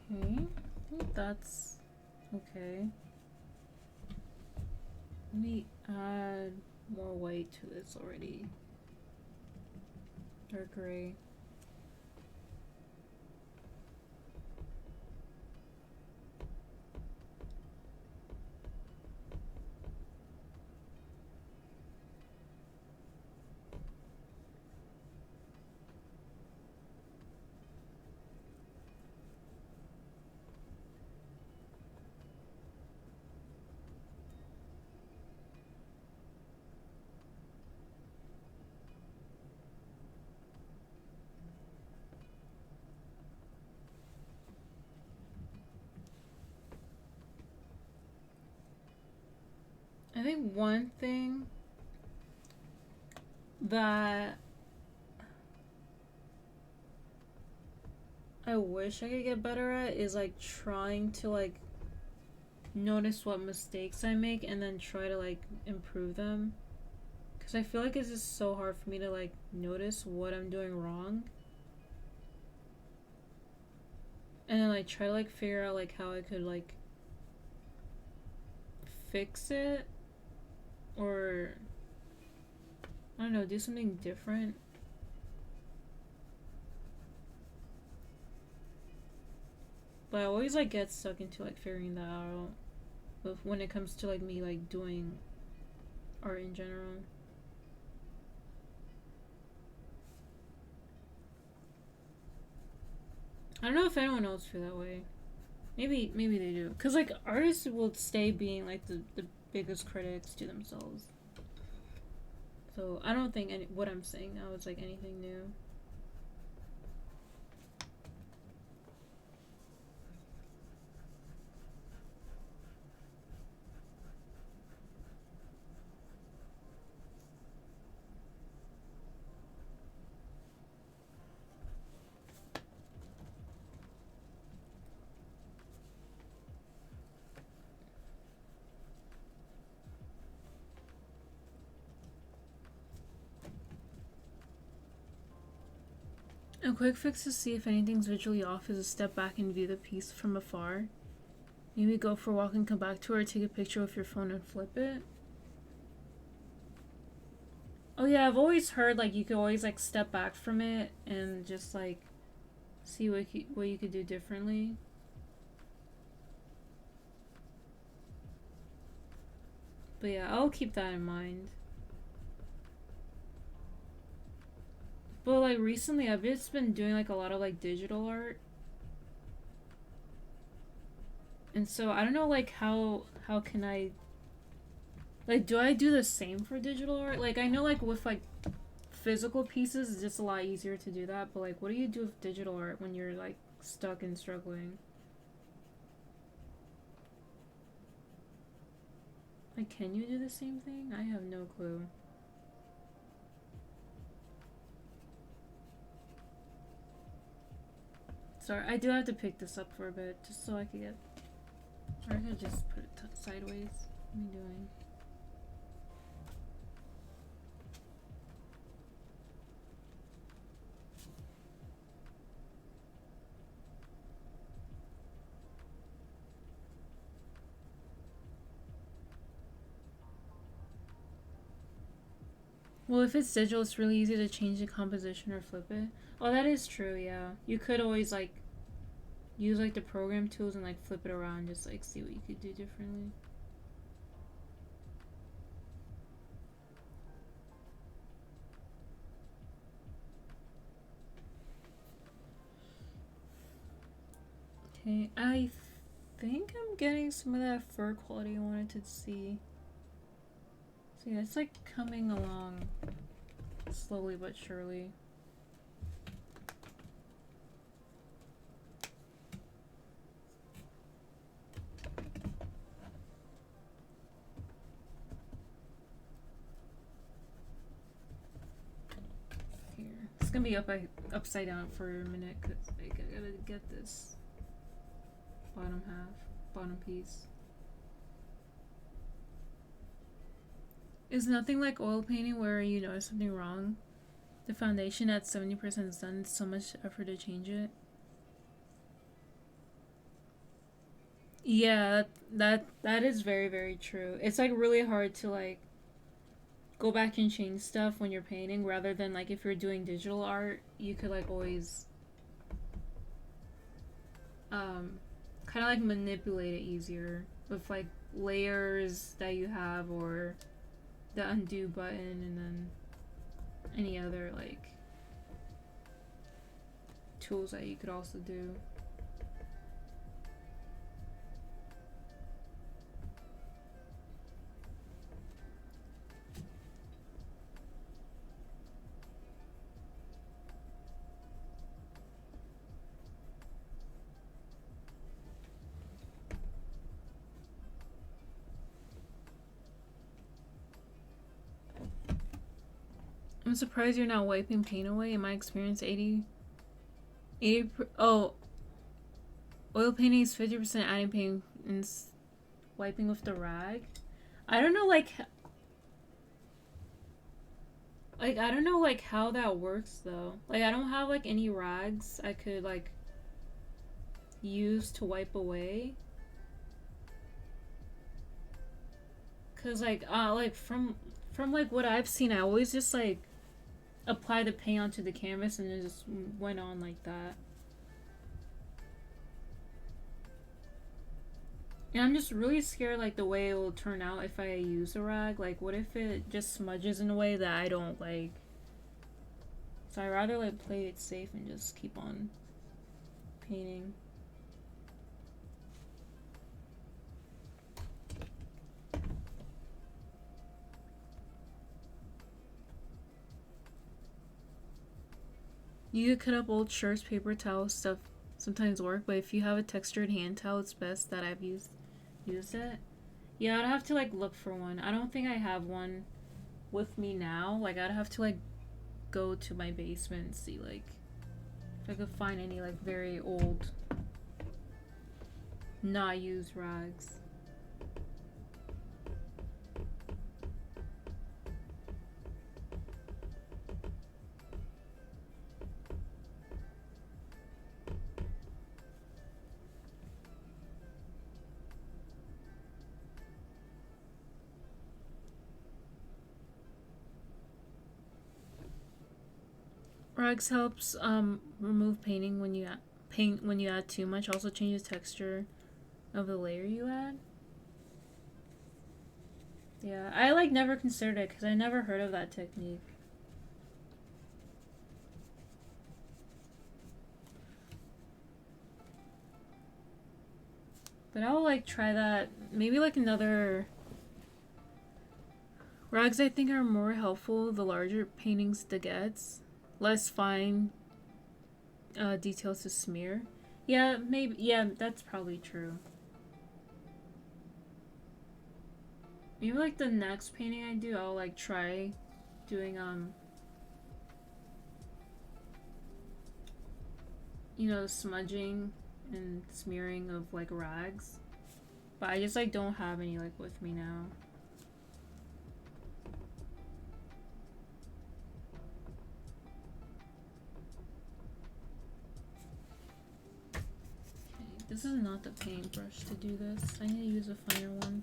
Okay, I think that's okay. Let me add more white to this already. Or gray. think one thing that I wish I could get better at is like trying to like notice what mistakes I make and then try to like improve them. Because I feel like it's just so hard for me to like notice what I'm doing wrong. And then like try to like figure out like how I could like fix it. Or I don't know, do something different. But I always like get stuck into like figuring that out when it comes to like me like doing art in general. I don't know if anyone else feel that way. Maybe they do. Cause like artists will stay being like the biggest critics to themselves. So I don't think what I'm saying now is like anything new. A quick fix to see if anything's visually off is a step back and view the piece from afar. Maybe go for a walk and come back to it, or take a picture with your phone and flip it. Oh yeah, I've always heard like you could always like step back from it and just like see what you could do differently. But yeah, I'll keep that in mind. But like recently I've just been doing like a lot of like digital art. And so I don't know like how can I like do I do the same for digital art? Like I know like with like physical pieces it's just a lot easier to do that, but like what do you do with digital art when you're like stuck and struggling? Like can you do the same thing? I have no clue. Sorry, I do have to pick this up for a bit, just so I could get... Or I could just put it sideways. What am I doing? Well, if it's digital, it's really easy to change the composition or flip it. Oh, that is true, yeah. You could always, like, use, like, the program tools and, like, flip it around, just, like, see what you could do differently. Okay, I think I'm getting some of that fur quality I wanted to see. So yeah, it's, like, coming along slowly but surely. It's gonna be upside down for a minute because I gotta get this bottom piece. Is nothing like oil painting where you notice something wrong. The foundation at 70% is done. It's so much effort to change it. Yeah, that is very, very true. It's like really hard to like go back and change stuff when you're painting, rather than like if you're doing digital art, you could like always kind of like manipulate it easier with like layers that you have, or the undo button, and then any other like tools that you could also do. I'm surprised you're not wiping paint away. In my experience, 80 oh, oil painting is 50% adding paint and wiping with the rag. I don't know, like I don't know, like, how that works, though. Like, I don't have, like, any rags I could, like, use to wipe away. Cause, like, from, like, what I've seen, I always just, like, apply the paint onto the canvas and it just went on like that. And I'm just really scared, like, the way it will turn out if I use a rag. Like, what if it just smudges in a way that I don't like? So I'd rather, like, play it safe and just keep on painting. You could cut up old shirts, paper towels, stuff sometimes work, but if you have a textured hand towel, it's best that I've used it. Yeah, I'd have to, like, look for one. I don't think I have one with me now. Like, I'd have to, like, go to my basement and see, like, if I could find any, like, very old, not used rags. Rags helps remove painting when you add too much. Also changes texture of the layer you add. Yeah, I, like, never considered it because I never heard of that technique. But I'll, like, try that. Maybe, like, another. Rags, I think, are more helpful the larger paintings the gets. Less fine details to smear. Yeah, maybe. Yeah, that's probably true. Maybe, like, the next painting I do, I'll, like, try doing, you know, smudging and smearing of, like, rags. But I just, like, don't have any, like, with me now. This is not the paintbrush to do this. I need to use a finer one.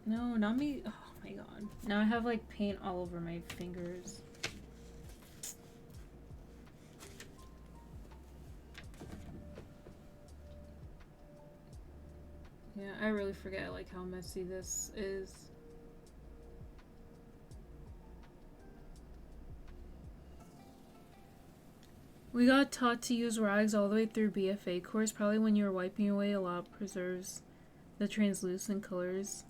No, not me. Oh my god. Now I have, like, paint all over my fingers. Yeah, I really forget, like, how messy this is. We got taught to use rags all the way through BFA course. Probably when you're wiping away a lot preserves the translucent colors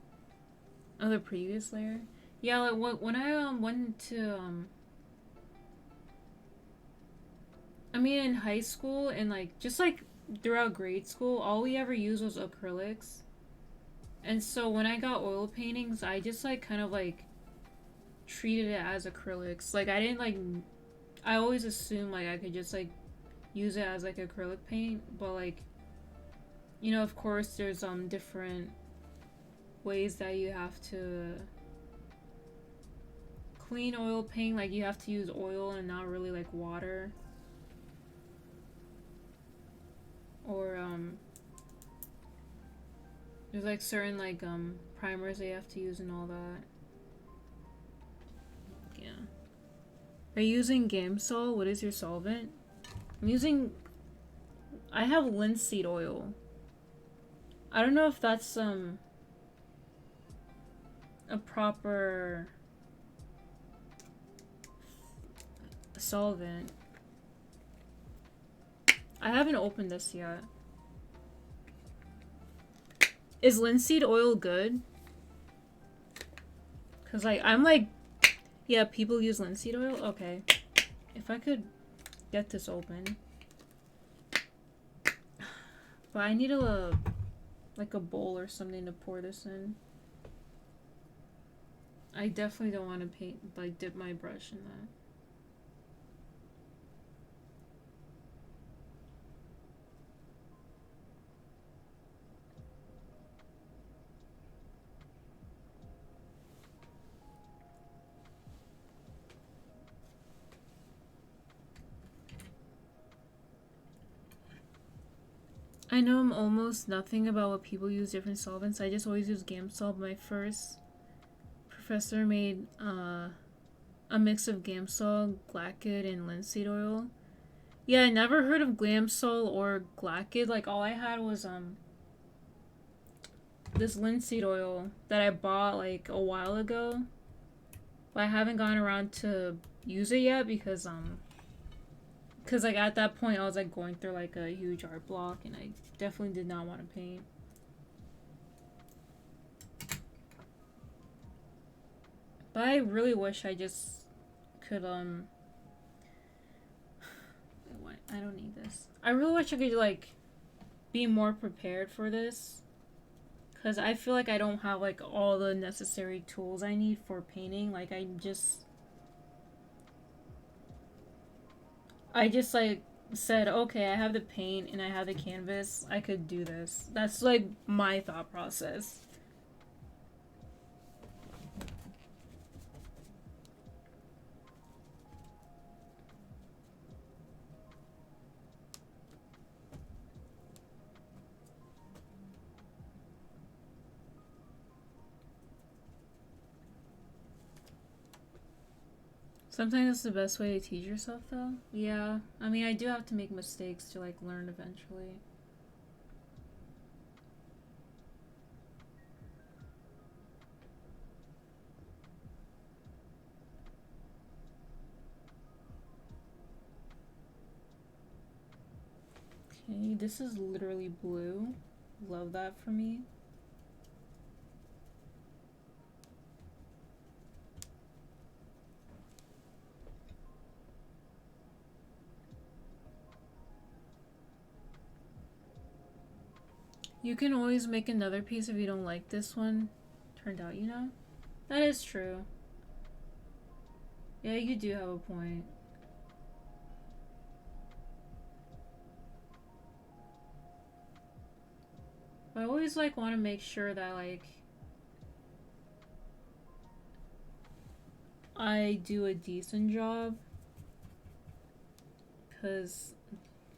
of the previous layer. Yeah, like, when I went to I mean, in high school and, like, just, like, throughout grade school, all we ever used was acrylics. And so when I got oil paintings, I just, like, kind of, like, treated it as acrylics. Like, I didn't, like, I always assumed, like, I could just, like, use it as, like, acrylic paint, but, like, you know, of course there's different ways that you have to clean oil paint. Like, you have to use oil and not really, like, water, or there's, like, certain, like, primers they have to use and all that. Yeah. Are you using Gamsol? What is your solvent? I have linseed oil. I don't know if that's a proper solvent. I haven't opened this yet. Is linseed oil good? Cause like I'm like, yeah, people use linseed oil. Okay, if I could get this open, but I need a like a bowl or something to pour this in. I definitely don't want to paint like dip my brush in that. I know I'm almost nothing about what people use different solvents. I just always use Gamsol. My first professor made a mix of Gamsol, Glackid, and linseed oil. Yeah, I never heard of Gamsol or Glackid. Like all I had was this linseed oil that I bought like a while ago, but I haven't gotten around to use it yet because like at that point I was like going through like a huge art block and I definitely did not want to paint. But I really wish I just could what? I don't need this. I really wish I could like be more prepared for this. Cause I feel like I don't have like all the necessary tools I need for painting. Like I just like said, okay, I have the paint and I have the canvas. I could do this. That's like my thought process. Sometimes it's the best way to teach yourself, though. Yeah, I mean, I do have to make mistakes to like learn eventually. Okay, this is literally blue. Love that for me. You can always make another piece if you don't like this one. Turned out, you know? That is true. Yeah, you do have a point. I always like want to make sure that like I do a decent job, because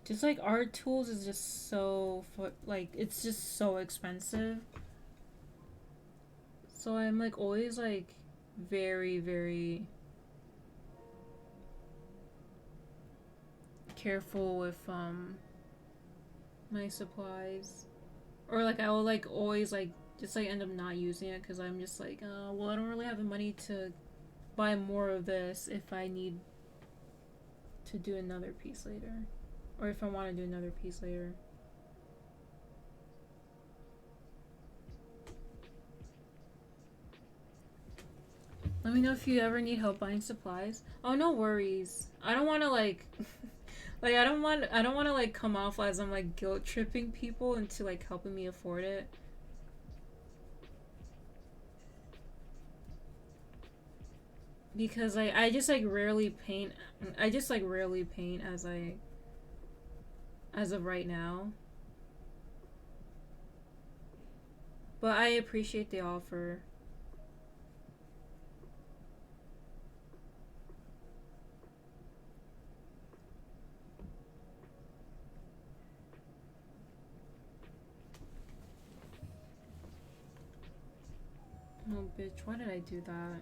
just like art tools is just so like it's just so expensive. So I'm like always like very very careful with my supplies, or like I will like always like just like end up not using it because I'm just like, well, I don't really have the money to buy more of this if I need to do another piece later, or if I want to do another piece later. Let me know if you ever need help buying supplies. Oh, no worries. I don't want to like like I don't want to like come off as I'm like guilt tripping people into like helping me afford it. Because I just like rarely paint. I just like rarely paint as of right now. But I appreciate the offer. Oh, bitch, why did I do that?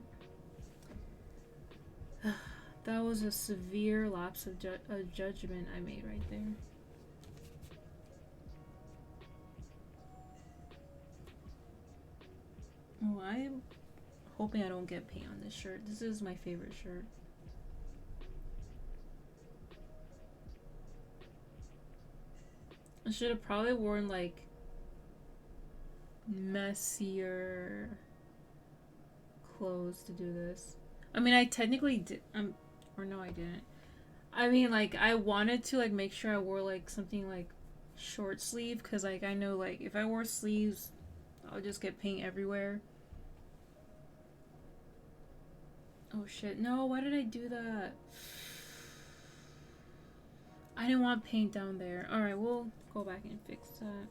That was a severe lapse of judgment I made right there. Oh, I'm hoping I don't get paint on this shirt. This is my favorite shirt. I should have probably worn like messier clothes to do this. I mean, I technically did. Or no, I didn't. I mean, like, I wanted to like make sure I wore like something like short sleeve, because like I know like if I wore sleeves, I'll just get paint everywhere. Oh shit! No, why did I do that? I didn't want paint down there. All right, we'll go back and fix that.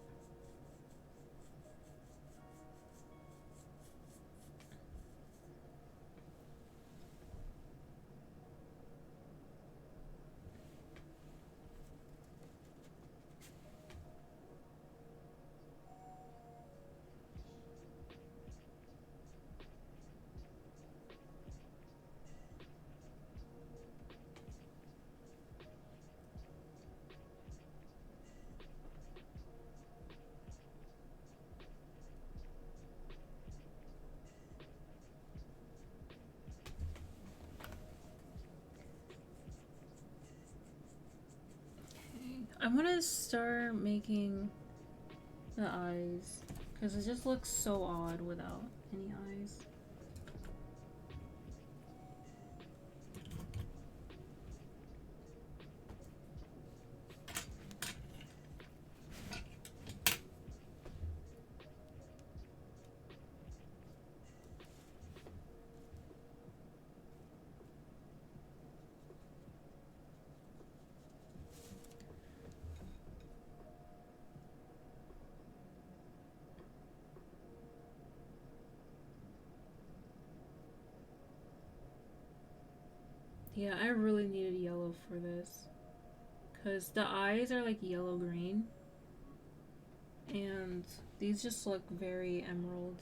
I'm gonna start making the eyes, because it just looks so odd without any eyes. Yeah, I really needed yellow for this, because the eyes are like yellow green, and these just look very emerald.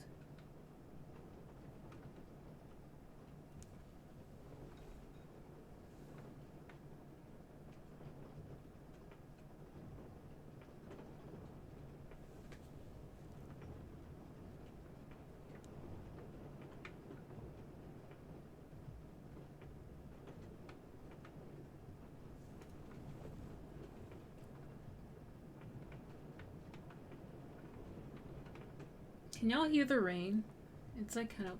Can y'all hear the rain? It's like kind of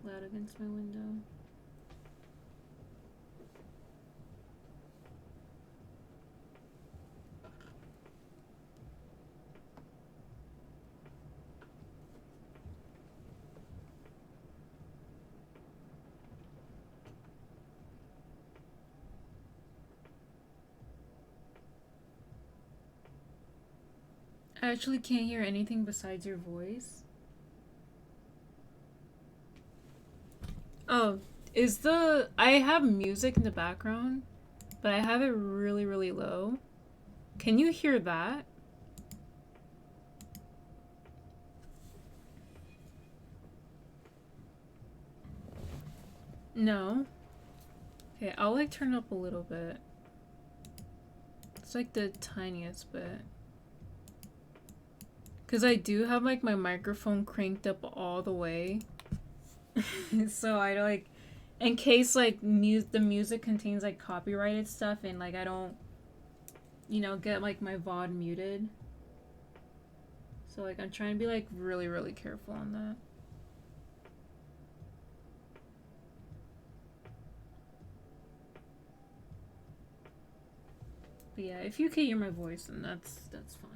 loud against my window. I actually can't hear anything besides your voice. Oh, I have music in the background, but I have it really, really low. Can you hear that? No. Okay, I'll like turn it up a little bit. It's like the tiniest bit. Because I do have like my microphone cranked up all the way. So I like, in case like the music contains like copyrighted stuff and like I don't, get like my VOD muted. So like I'm trying to be like really, really careful on that. But yeah, if you can hear my voice, then that's fine.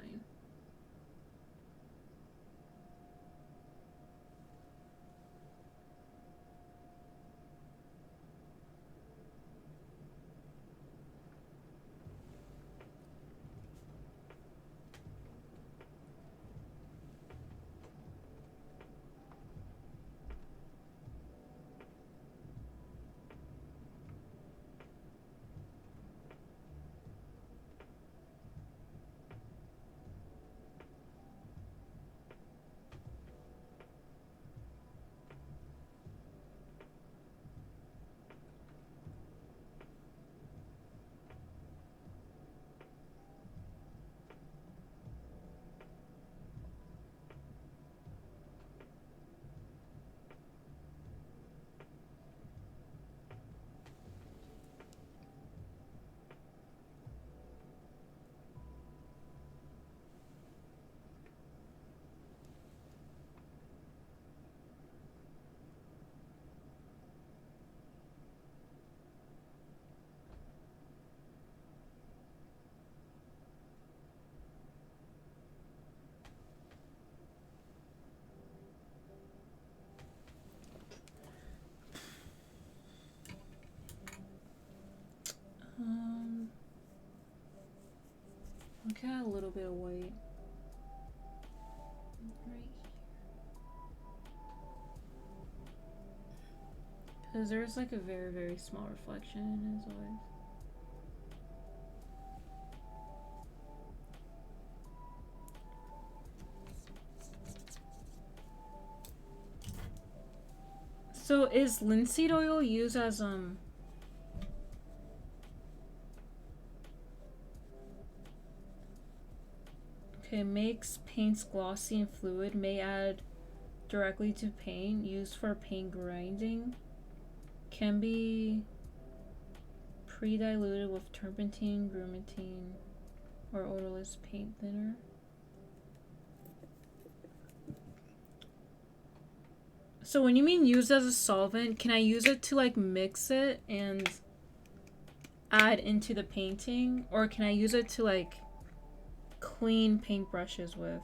little bit of white. Right here. Because there's like a very, very small reflection in his eyes. So is linseed oil used as okay, makes paints glossy and fluid, may add directly to paint, used for paint grinding, can be pre-diluted with turpentine, grumentine, or odorless paint thinner. So when you mean used as a solvent, can I use it to like mix it and add into the painting? Or can I use it to like clean paintbrushes with?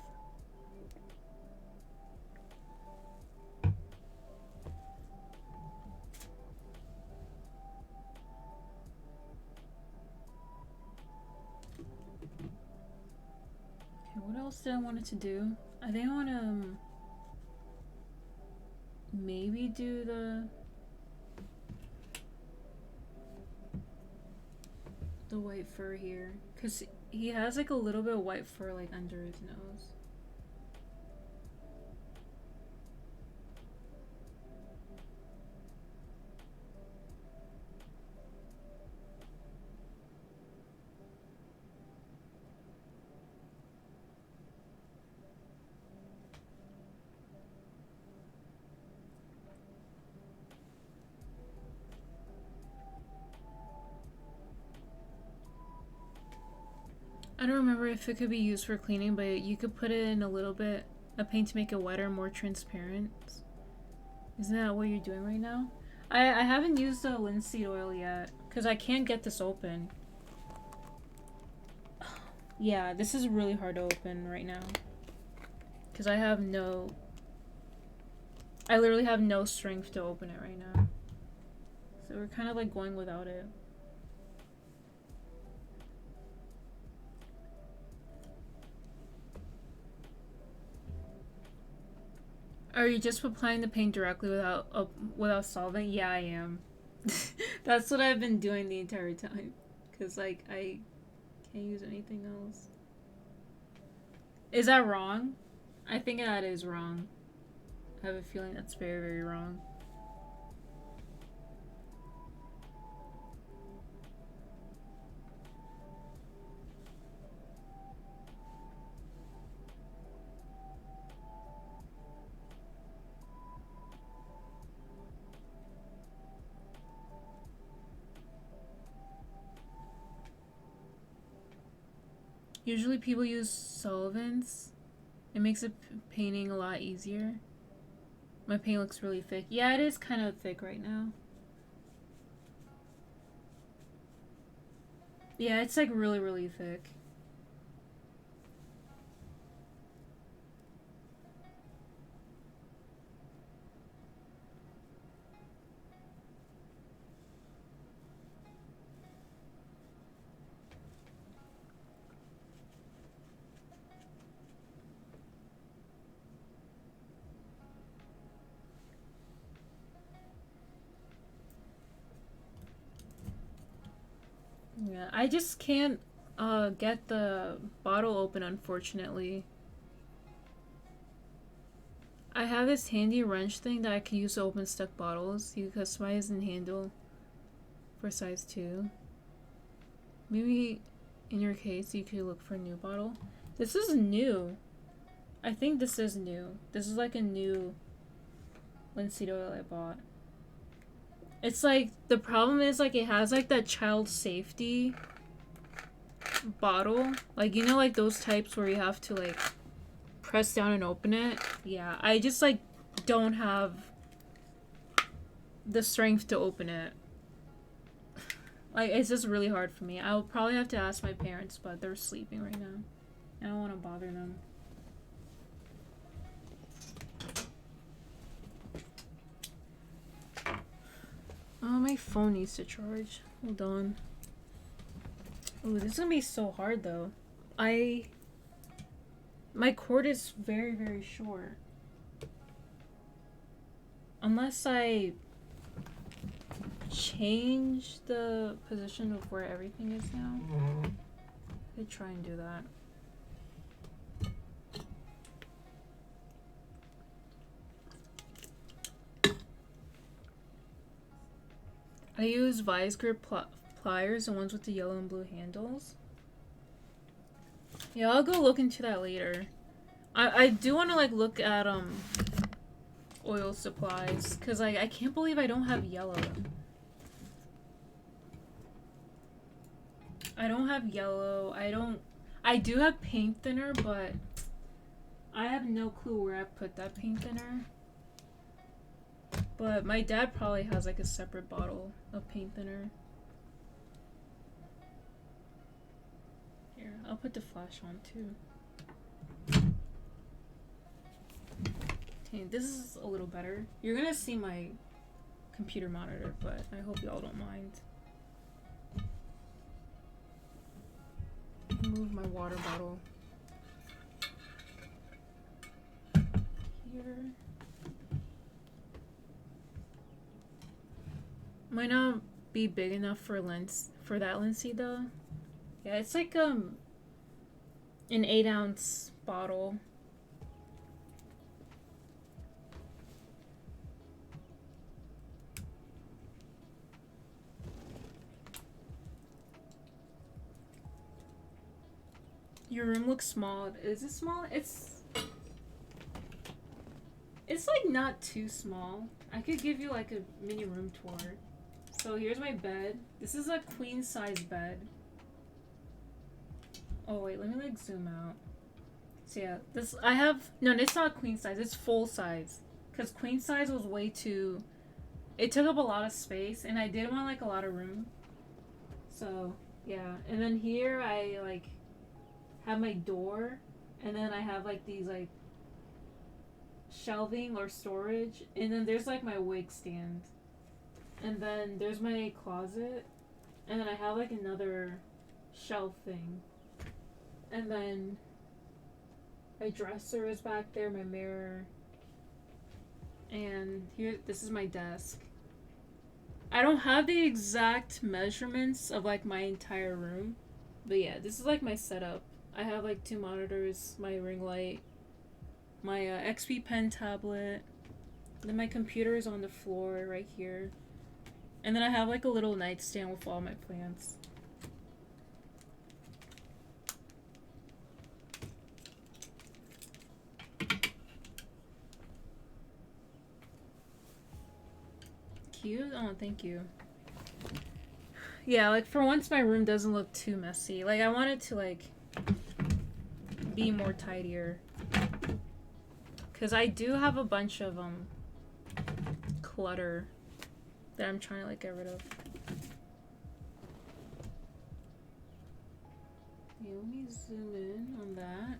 Okay, what else did I want it to do? I think I want to maybe do the white fur here, because he has like a little bit of white fur like under his nose. I don't remember if it could be used for cleaning, but you could put it in a little bit of paint to make it wetter, more transparent. Isn't that what you're doing right now? I haven't used the linseed oil yet, because I can't get this open. Yeah, this is really hard to open right now. Because I literally have no strength to open it right now. So we're kind of like going without it. Are you just applying the paint directly without solvent? Yeah, I am. That's what I've been doing the entire time. Because, like, I can't use anything else. Is that wrong? I think that is wrong. I have a feeling that's very, very wrong. Usually people use solvents. It makes the painting a lot easier. My paint looks really thick. Yeah, it is kind of thick right now. Yeah, it's like really, really thick. Yeah, I just can't get the bottle open, unfortunately. I have this handy wrench thing that I can use to open stuck bottles. You can customize and handle for size 2. Maybe in your case you could look for a new bottle. This is new. I think this is new. This is like a new linseed oil I bought. It's like, the problem is like it has like that child safety bottle. Like, you know, like those types where you have to like press down and open it. Yeah, I just like don't have the strength to open it. Like, it's just really hard for me. I'll probably have to ask my parents, but they're sleeping right now. I don't want to bother them. Oh, my phone needs to charge. Hold on. Ooh, this is gonna be so hard though. I My cord is very, very short. Unless I change the position of where everything is now. I could try and do that. I use vice grip pliers, the ones with the yellow and blue handles. Yeah, I'll go look into that later. I do want to like look at oil supplies, because I can't believe I don't have yellow. I don't have yellow. I do have paint thinner, but I have no clue where I put that paint thinner. But my dad probably has like a separate bottle of paint thinner. Here, I'll put the flash on too. Okay, this is a little better. You're gonna see my computer monitor, but I hope y'all don't mind. Move my water bottle here. Might not be big enough for that Lindsay though. Yeah, it's like an 8-ounce bottle. Your room looks small. Is it small? It's like not too small. I could give you like a mini room tour. So here's my bed. This is a queen size bed. Oh wait, let me like zoom out. So yeah, no, it's not queen size, it's full size. Cause queen size was way too, it took up a lot of space and I did want like a lot of room. So yeah, and then here I like have my door, and then I have like these like shelving or storage, and then there's like my wig stand, and then there's my closet, and then I have like another shelf thing, and then my dresser is back there, my mirror, and here, this is my desk. I don't have the exact measurements of like my entire room, but yeah, this is like my setup. I have like 2 monitors, my ring light, my XP pen tablet, then my computer is on the floor right here, and then I have like a little nightstand with all my plants. Cute? Oh, thank you. Yeah, like for once my room doesn't look too messy. Like I want it to like be more tidier, because I do have a bunch of clutter that I'm trying to like get rid of. Yeah, let me zoom in on that.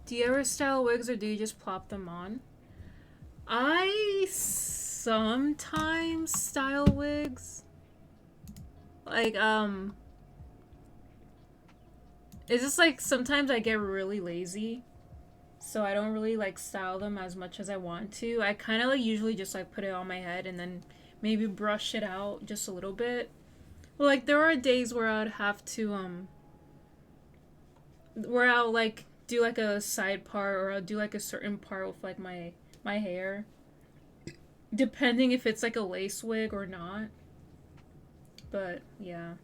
Do you ever style wigs or do you just plop them on? I sometimes style wigs. Like it's just like sometimes I get really lazy, so I don't really like style them as much as I want to. I kind of like usually just like put it on my head and then maybe brush it out just a little bit. Well, like there are days where I'd have to where I'll like do like a side part, or I'll do like a certain part with like my hair, depending if it's like a lace wig or not. But yeah,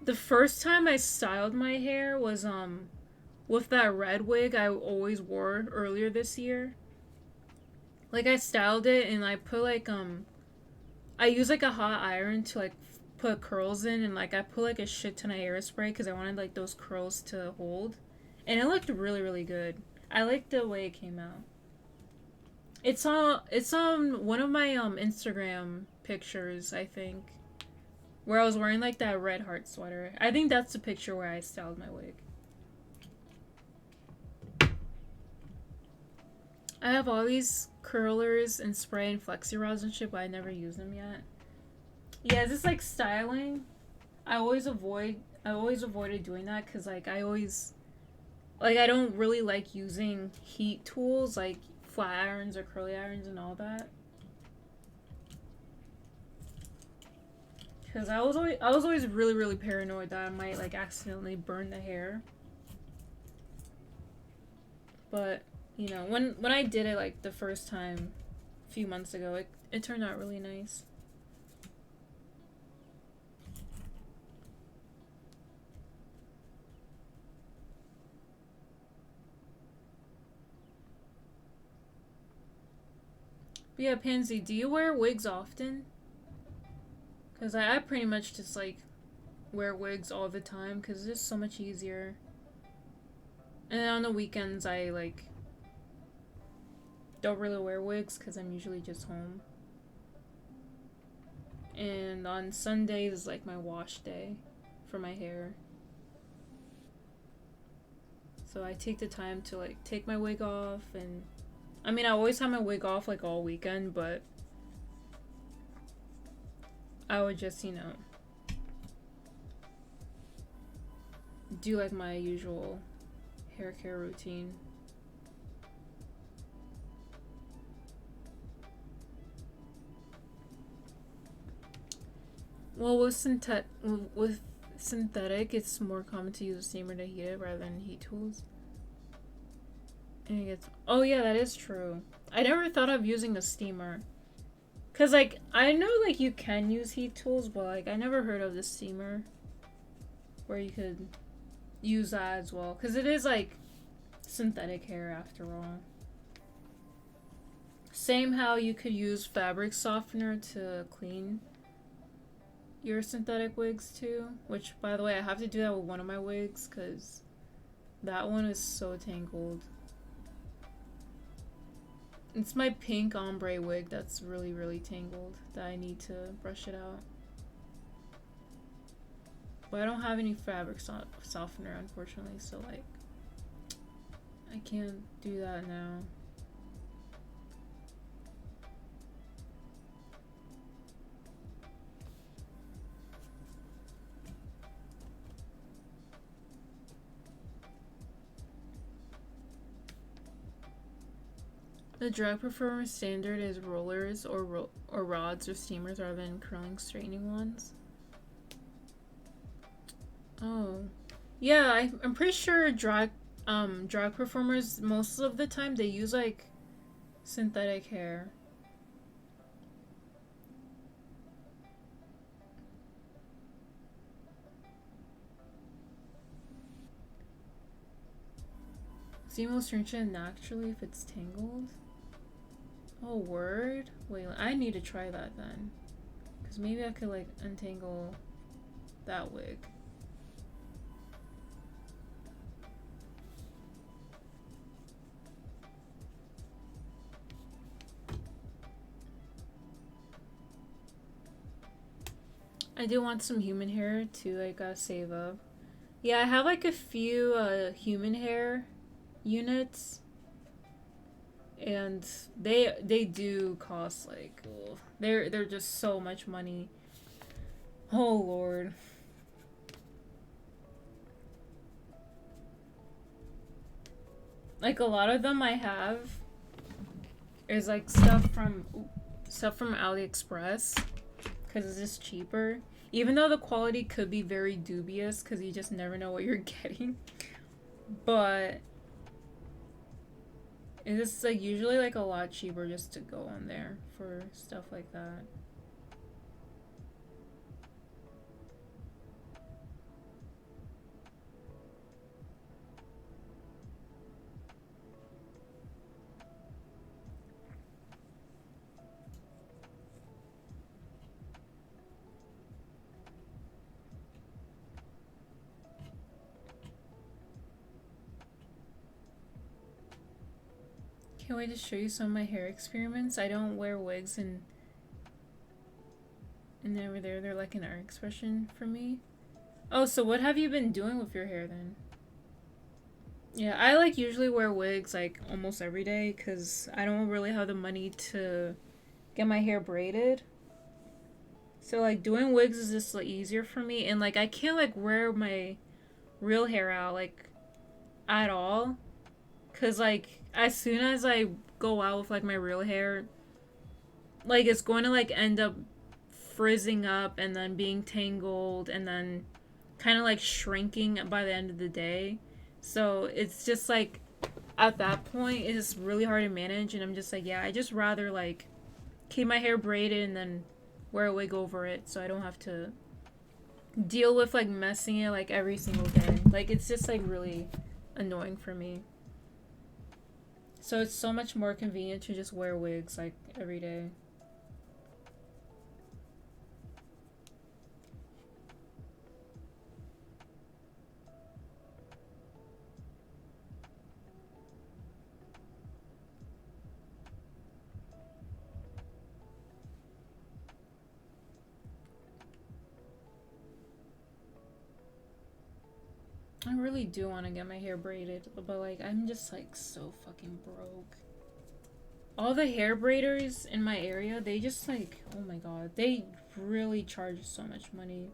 the first time I styled my hair was with that red wig I always wore earlier this year. Like I styled it and I put like I use like a hot iron to like put curls in, and like I put like a shit ton of hairspray because I wanted like those curls to hold, and it looked really, really good. I like the way it came out. It's on one of my Instagram pictures, I think, where I was wearing like that red heart sweater. I think that's the picture where I styled my wig. I have all these curlers and spray and flexi rods and shit, but I never use them yet. Yeah, is this like styling? I always avoided doing that because like I always Like, I don't really like using heat tools like flat irons or curly irons and all that. Because I was always really, really paranoid that I might like accidentally burn the hair. But, you know, when I did it like the first time a few months ago, it turned out really nice. But yeah, Pansy, do you wear wigs often? Because I pretty much just like wear wigs all the time because it's just so much easier. And then on the weekends, I like don't really wear wigs because I'm usually just home. And on Sundays is like my wash day for my hair. So I take the time to like take my wig off, and I mean I always have my wig off like all weekend, but I would just, you know, do like my usual hair care routine. Well, with synthetic, it's more common to use a steamer to heat it rather than heat tools. And it gets. Oh yeah, that is true. I never thought of using a steamer. Cause like I know like you can use heat tools, but like I never heard of the steamer where you could use that as well. Cause it is like synthetic hair after all. Same how you could use fabric softener to clean your synthetic wigs too. Which, by the way, I have to do that with one of my wigs because that one is so tangled. It's my pink ombre wig that's really, really tangled that I need to brush it out. But I don't have any fabric softener, unfortunately, so like I can't do that now. The drag performance standard is rollers or rods or steamers rather than curling straightening ones. Oh, yeah, I'm pretty sure drag performers most of the time they use like synthetic hair. Seam will strengthen naturally if it's tangled. Oh, word? Wait, I need to try that then. Because maybe I could, like, untangle that wig. I do want some human hair, too. I gotta save up. Yeah, I have, like, a few, human hair units. And they do cost like, ugh, they're just so much money. Oh lord. Like a lot of them I have is like stuff from AliExpress because it's just cheaper. Even though the quality could be very dubious because you just never know what you're getting. But it's like usually like a lot cheaper just to go on there for stuff like that. Can't wait to show you some of my hair experiments. I don't wear wigs and over there they're like an art expression for me. Oh, so what have you been doing with your hair then? Yeah, I like usually wear wigs like almost every day because I don't really have the money to get my hair braided. So like doing wigs is just like easier for me, and like I can't like wear my real hair out. Like at all. Cause like as soon as I go out with like my real hair, like it's going to like end up frizzing up and then being tangled and then kind of like shrinking by the end of the day. So it's just like at that point it's really hard to manage, and I'm just like, yeah, I just rather like keep my hair braided and then wear a wig over it so I don't have to deal with like messing it like every single day. Like it's just like really annoying for me. So it's so much more convenient to just wear wigs like every day. I really do want to get my hair braided, but like I'm just like so fucking broke. All the hair braiders in my area, they just like, oh my god, they really charge so much money.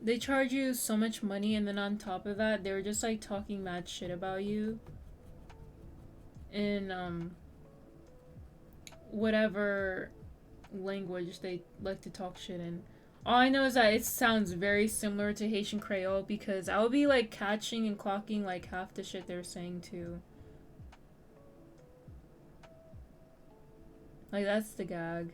They charge you so much money, and then on top of that, they're just like talking mad shit about you in whatever language they like to talk shit in. All I know is that it sounds very similar to Haitian Creole, because I will be like catching and clocking like half the shit they're saying too. Like that's the gag.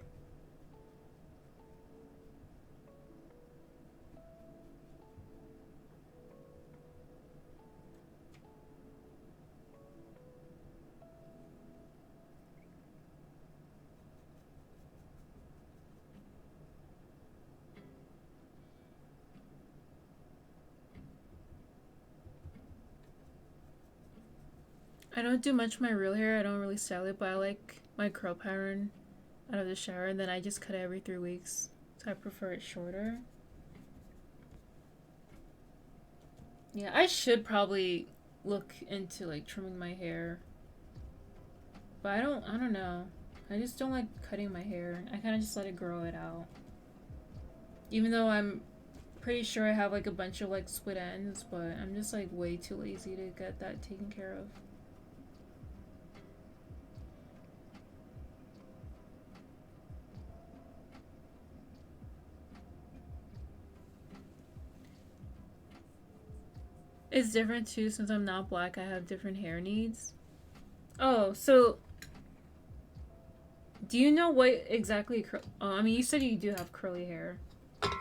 I don't do much with my real hair. I don't really style it, but I like my curl pattern out of the shower, and then I just cut it every 3 weeks. So I prefer it shorter. Yeah, I should probably look into like trimming my hair. But I don't know. I just don't like cutting my hair. I kind of just let it grow it out. Even though I'm pretty sure I have like a bunch of like split ends, but I'm just like way too lazy to get that taken care of. It's different too, since I'm not black. I have different hair needs. Oh, so do you know what exactly? Oh, I mean, you said you do have curly hair. But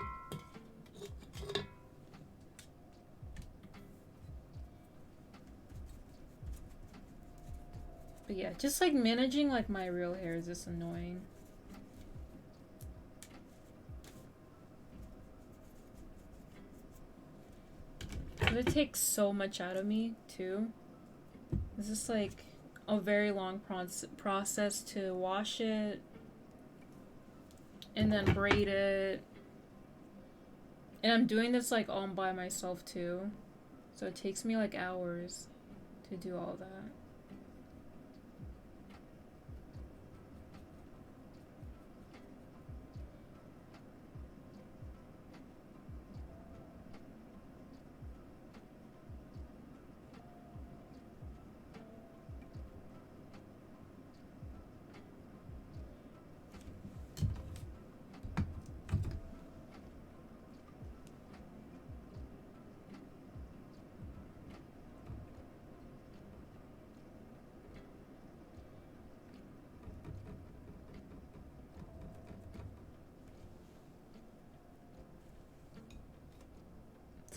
yeah, just like managing like my real hair is just annoying. It takes so much out of me too. It's just like a very long process to wash it and then braid it. And I'm doing this like all by myself too. So it takes me like hours to do all that.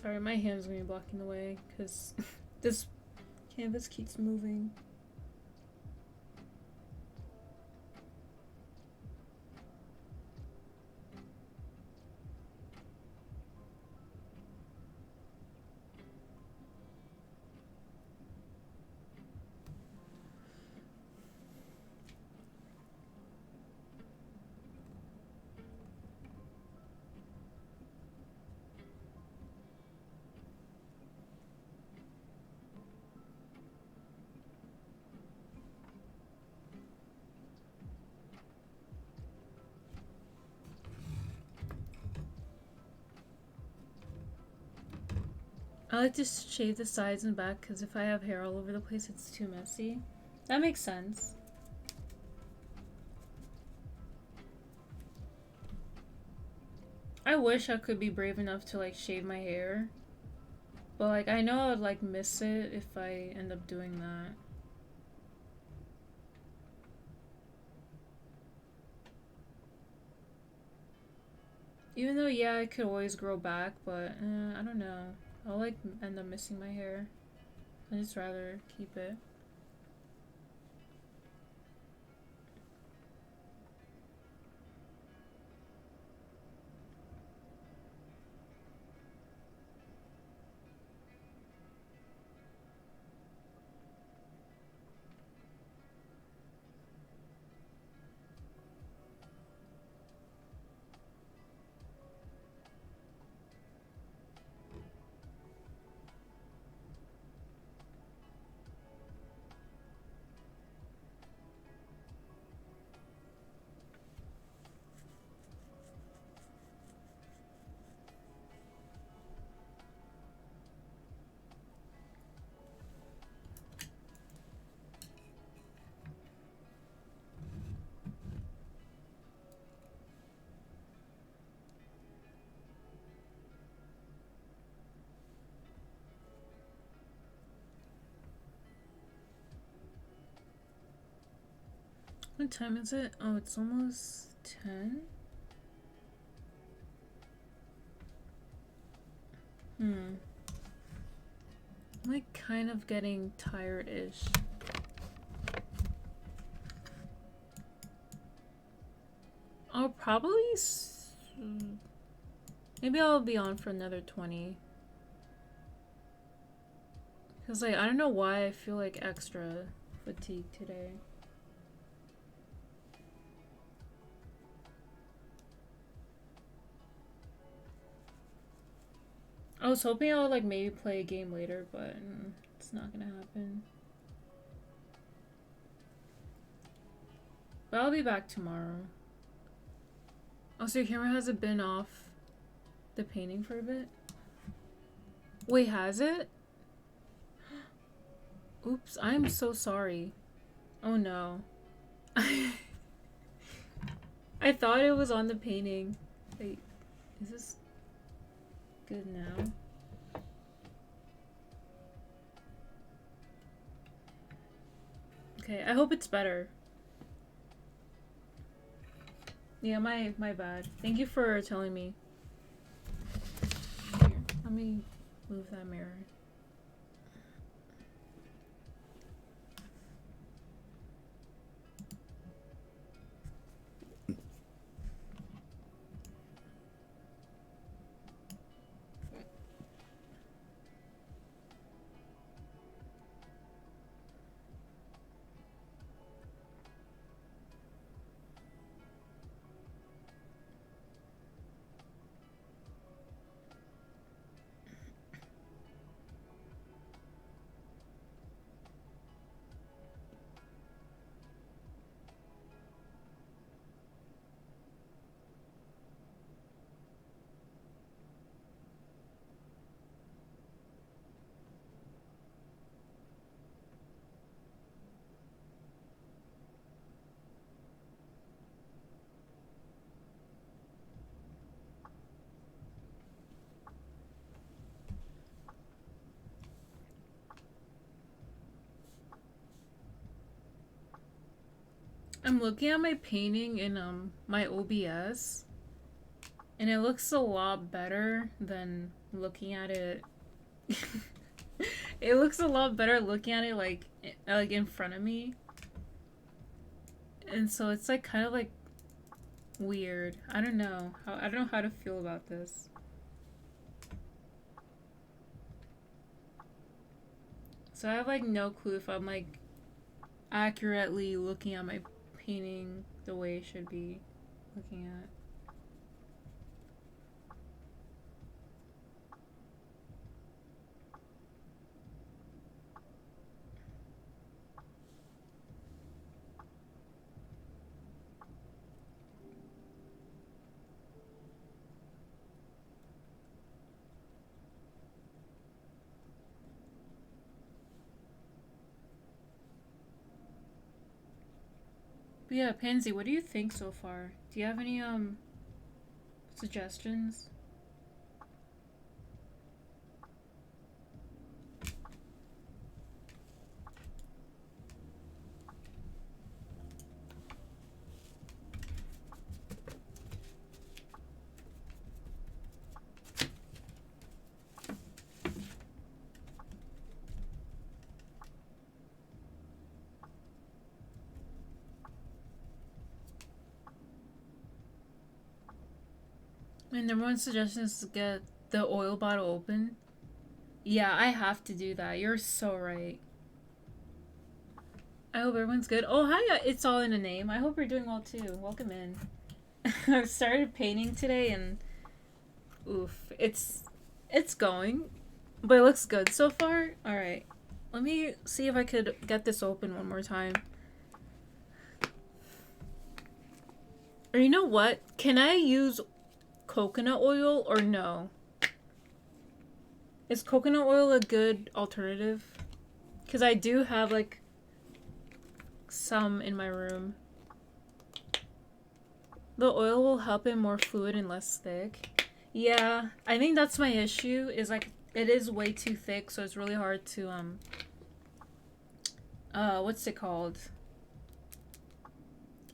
Sorry, my hand's gonna be blocking the way because this canvas keeps moving. I like to shave the sides and back because if I have hair all over the place, it's too messy. That makes sense. I wish I could be brave enough to like shave my hair. But like I know I'd like miss it if I end up doing that. Even though yeah, I could always grow back, but I don't know. I'll like end up missing my hair. I'd just rather keep it. What time is it? Oh, it's almost 10? I'm like kind of getting tired-ish. I'll probably... maybe I'll be on for another 20. Because like, I don't know why I feel like extra fatigued today. I was hoping I would like maybe play a game later, but it's not gonna happen. But I'll be back tomorrow. Oh, so your camera hasn't been off the painting for a bit? Wait, has it? Oops, I'm so sorry. Oh no. I thought it was on the painting. Wait, is this good now? Okay, I hope it's better. Yeah, my bad. Thank you for telling me. Here, let me move that mirror. I'm looking at my painting in my OBS, and it looks a lot better than looking at it. It looks a lot better looking at it like in front of me, and so it's like kind of like weird. I don't know how to feel about this. So I have like no clue if I'm like accurately looking at my painting the way it should be looking at. But yeah, Pansy, what do you think so far? Do you have any suggestions? My number one suggestion is to get the oil bottle open. Yeah, I have to do that. You're so right. I hope everyone's good. Oh, hi. It's all in a name. I hope you're doing well too. Welcome in. I've started painting today and oof, it's going, but it looks good so far. All right. Let me see if I could get this open one more time. Or you know what? Can I use coconut oil or no? Is coconut oil a good alternative? Because I do have like some in my room. The oil will help it more fluid and less thick. Yeah, I think that's my issue, is like it is way too thick, so it's really hard to what's it called?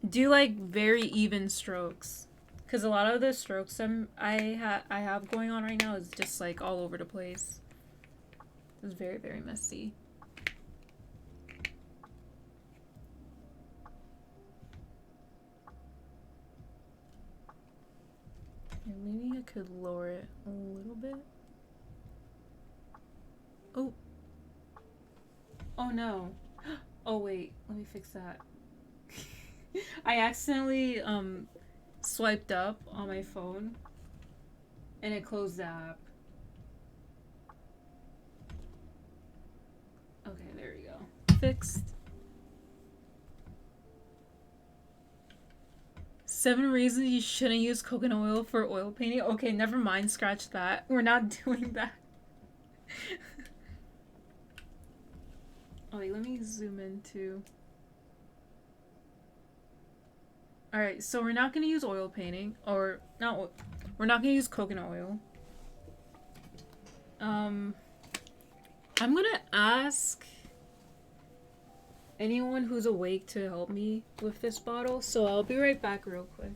Do like very even strokes. Cuz a lot of the strokes I have going on right now is just like all over the place. It's very, very messy. Yeah, maybe I could lower it a little bit. Oh. Oh no. Oh wait, let me fix that. I accidentally swiped up on my phone and it closed the app. Okay, there we go. Fixed. 7 reasons you shouldn't use coconut oil for oil painting. Okay, never mind. Scratch that. We're not doing that. Oh, wait, let me zoom in too. Alright, so we're not going to use oil painting. Or, not we're not going to use coconut oil. I'm going to ask anyone who's awake to help me with this bottle. So I'll be right back real quick.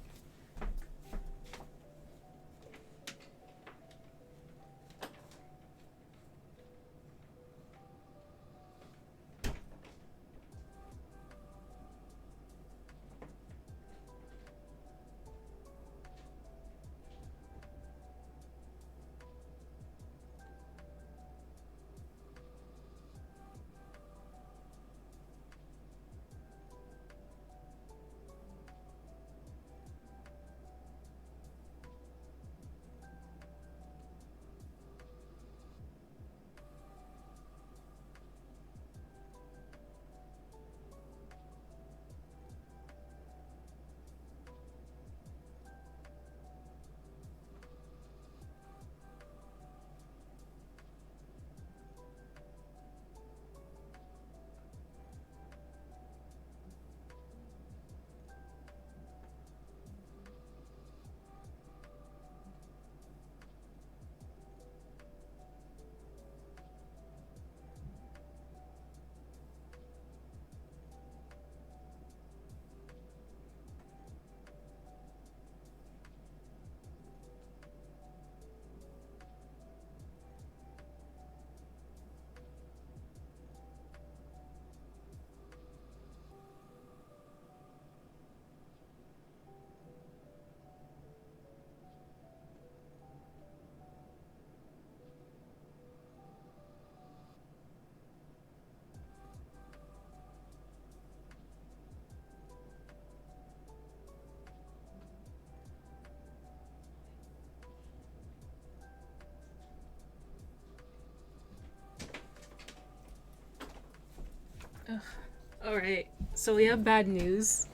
Alright, so we have bad news.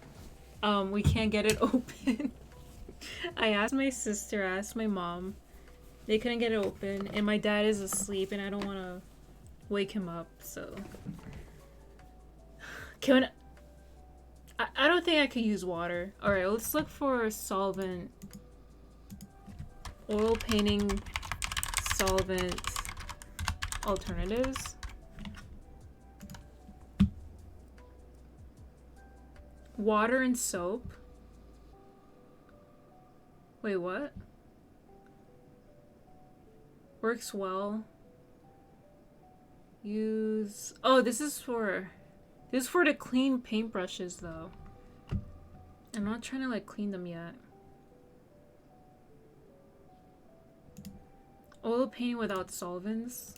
We can't get it open. I asked my sister, I asked my mom. They couldn't get it open, and my dad is asleep, and I don't want to wake him up, so. I don't don't think I could use water. Alright, let's look for solvent. Oil painting solvent alternatives. Water and soap. Wait, what? Works well. Use... Oh, this is for to clean paintbrushes, though. I'm not trying to, like, clean them yet. Oil painting without solvents.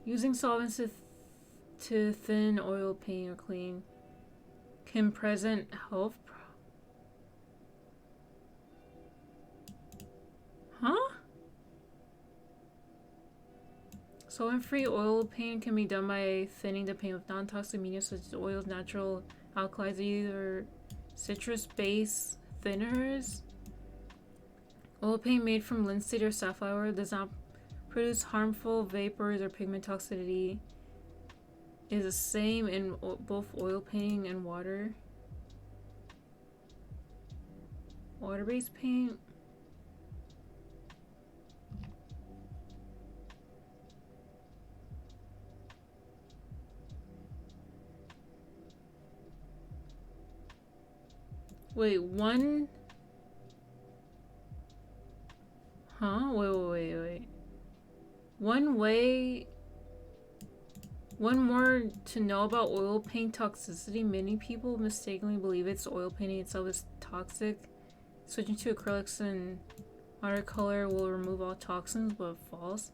Using solvents to thin oil paint or clean can present health Huh? Solvent-free oil paint can be done by thinning the paint with non-toxic media such as oils, natural alkalis, or citrus-based thinners. Oil paint made from linseed or safflower does not produce harmful vapors or pigment toxicity. It is the same in both oil painting and water. Water-based paint. Wait, one... Huh? Wait. One more to know about oil paint toxicity. Many people mistakenly believe it's oil painting itself is toxic. Switching to acrylics and watercolor will remove all toxins, but false.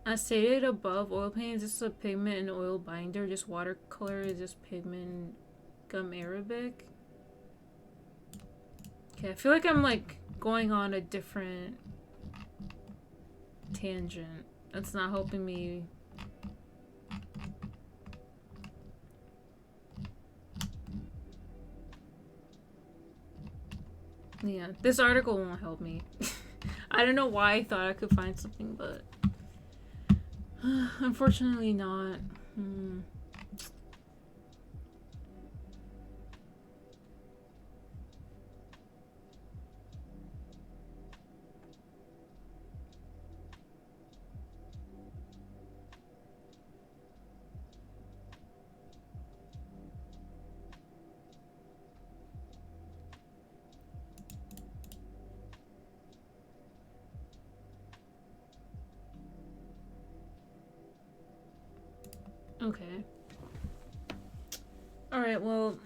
As stated above, oil painting is just a pigment and oil binder. Just watercolor is just pigment and gum arabic. Okay, I feel like I'm like going on a different tangent. That's not helping me. Yeah, this article won't help me. I don't know why I thought I could find something, but unfortunately not. Okay. Alright, well,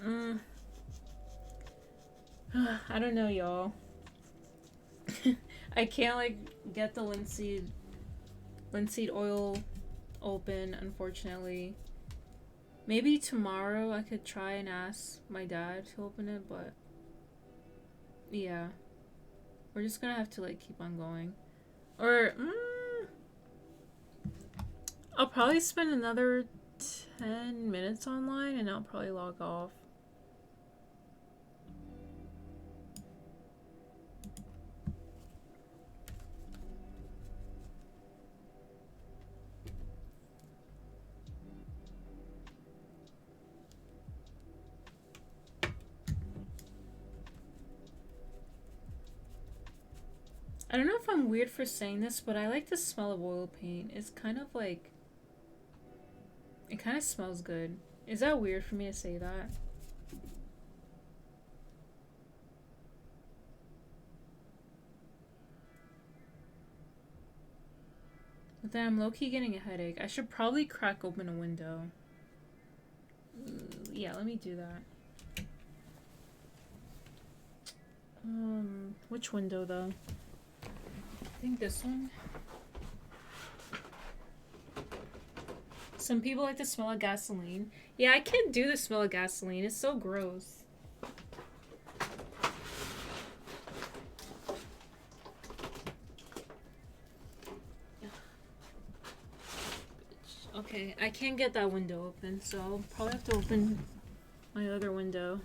I don't know, y'all. I can't, like, get the linseed oil open, unfortunately. Maybe tomorrow I could try and ask my dad to open it, but yeah. We're just gonna have to, like, keep on going. Or, I'll probably spend another 10 minutes online and I'll probably log off. I don't know if I'm weird for saying this, but I like the smell of oil paint. It's kind of like... It kind of smells good. Is that weird for me to say that? But then I'm low-key getting a headache. I should probably crack open a window. Yeah, let me do that. Which window though? I think this one. Some people like the smell of gasoline. Yeah, I can't do the smell of gasoline. It's so gross. Okay, I can't get that window open, so I'll probably have to open my other window.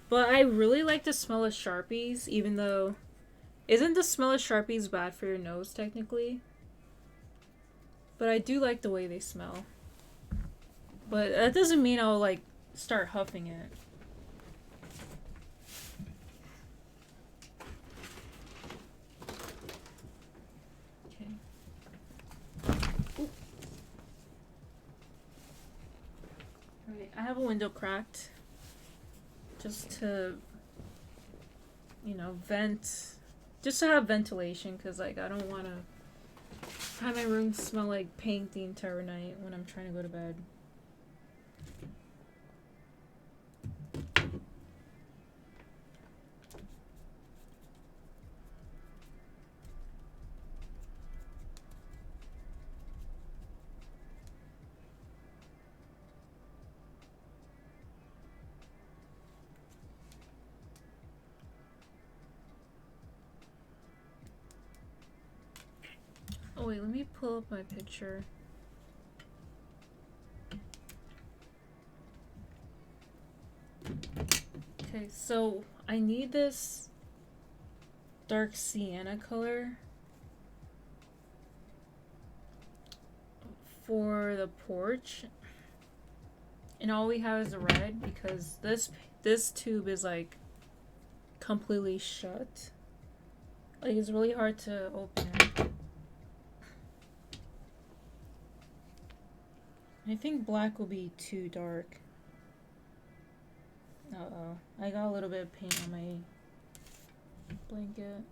But I really like the smell of Sharpies, even though... Isn't the smell of Sharpies bad for your nose, technically? But I do like the way they smell. But that doesn't mean I'll like start huffing it. Okay. Alright, I have a window cracked. Just to, you know, vent. Just to have ventilation, because like I don't want to have my room smell like paint the entire night when I'm trying to go to bed. Oh wait, let me pull up my picture. Okay, so I need this dark sienna color for the porch, and all we have is the red because this tube is like completely shut. Like it's really hard to open it. I think black will be too dark. Uh-oh. I got a little bit of paint on my blanket.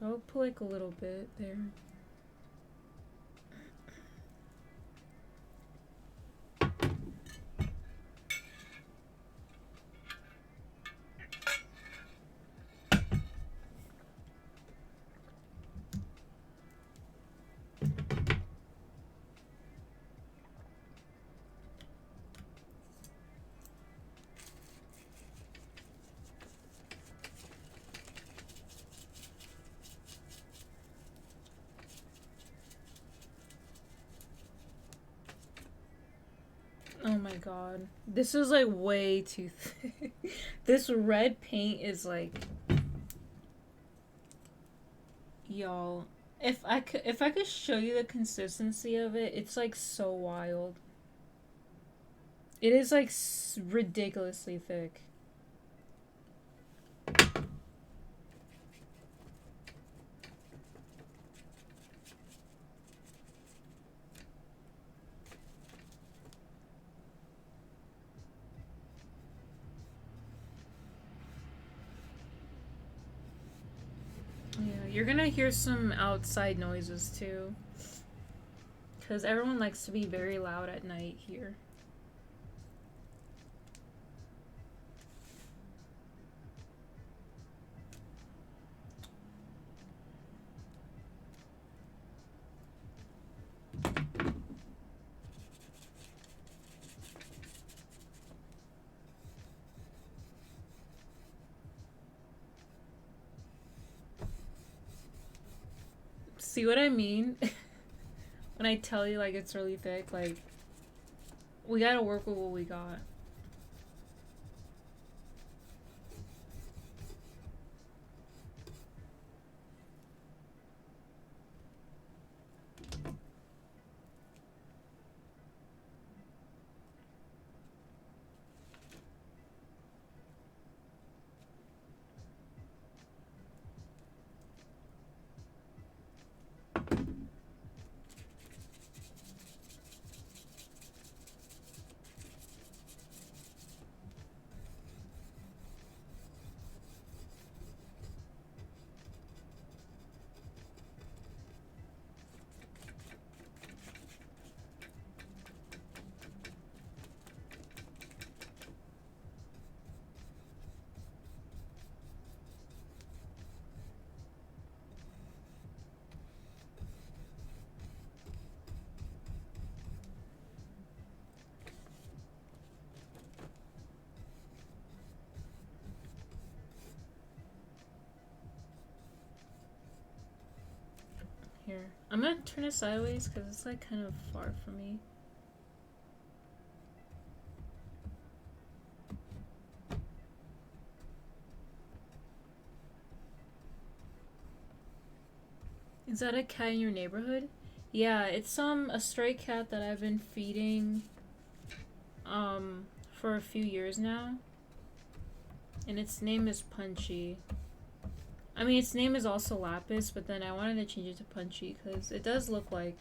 I'll put like a little bit there. Oh my god. This is like way too thick. This red paint is like, y'all, if I could show you the consistency of it, it's like so wild. It is like ridiculously thick. Yeah, you're gonna hear some outside noises too. Because everyone likes to be very loud at night here. See what I mean? When I tell you like it's really thick, like we gotta work with what we got. Here. I'm gonna turn it sideways because it's like kind of far from me. Is that a cat in your neighborhood? Yeah, it's a stray cat that I've been feeding for a few years now. And its name is Punchy. I mean, its name is also Lapis, but then I wanted to change it to Punchy because it does look like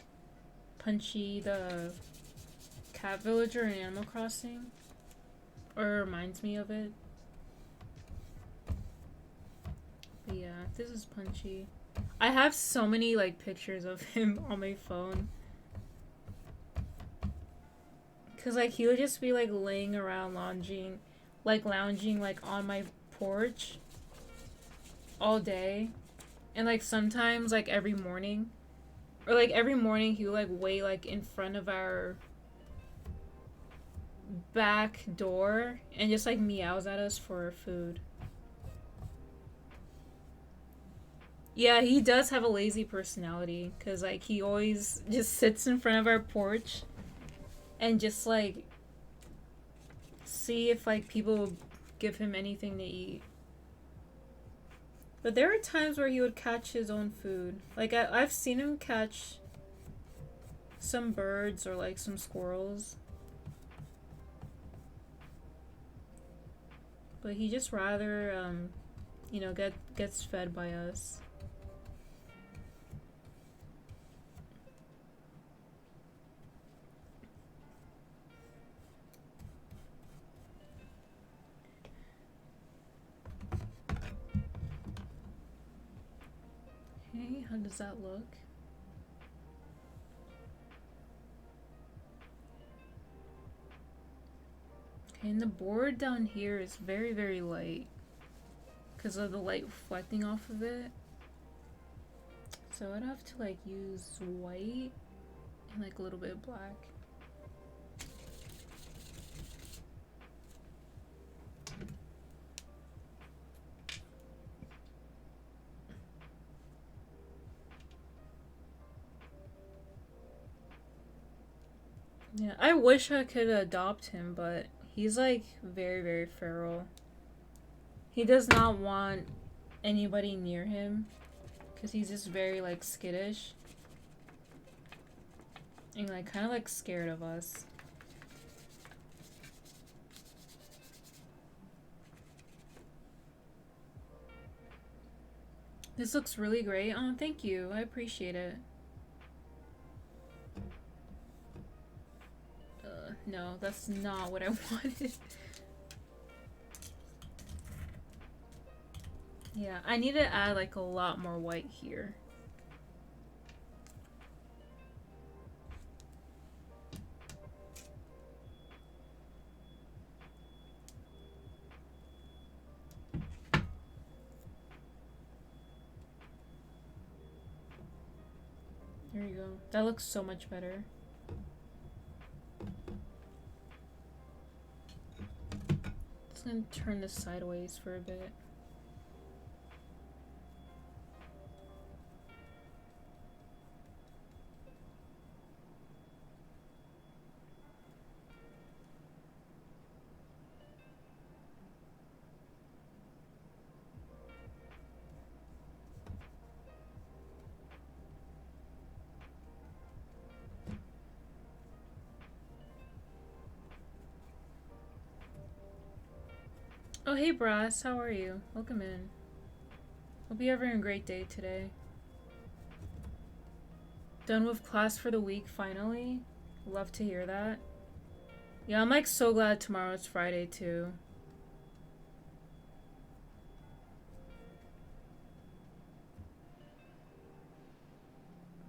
Punchy the cat villager in Animal Crossing. Or it reminds me of it. But yeah, this is Punchy. I have so many like pictures of him on my phone. Cause like he would just be like laying around lounging like on my porch all day. And like sometimes like every morning. Or like every morning he would like wait like in front of our back door and just like meows at us for food. Yeah, he does have a lazy personality because like he always just sits in front of our porch and just like see if like people will give him anything to eat. But there are times where he would catch his own food. Like I've seen him catch some birds or like some squirrels. But he just rather you know, gets fed by us. Okay, how does that look? Okay, and the board down here is very, very light because of the light reflecting off of it. So I'd have to like use white and like a little bit of black. Yeah, I wish I could adopt him, but he's like very, very feral. He does not want anybody near him because he's just very like skittish and like kind of like scared of us. This looks really great. Oh, thank you. I appreciate it. No, that's not what I wanted. Yeah, I need to add like a lot more white here. There you go. That looks so much better. Just gonna turn this sideways for a bit. Oh, hey, Brass. How are you? Welcome in. Hope you're having a great day today. Done with class for the week, finally. Love to hear that. Yeah, I'm like so glad tomorrow's Friday, too.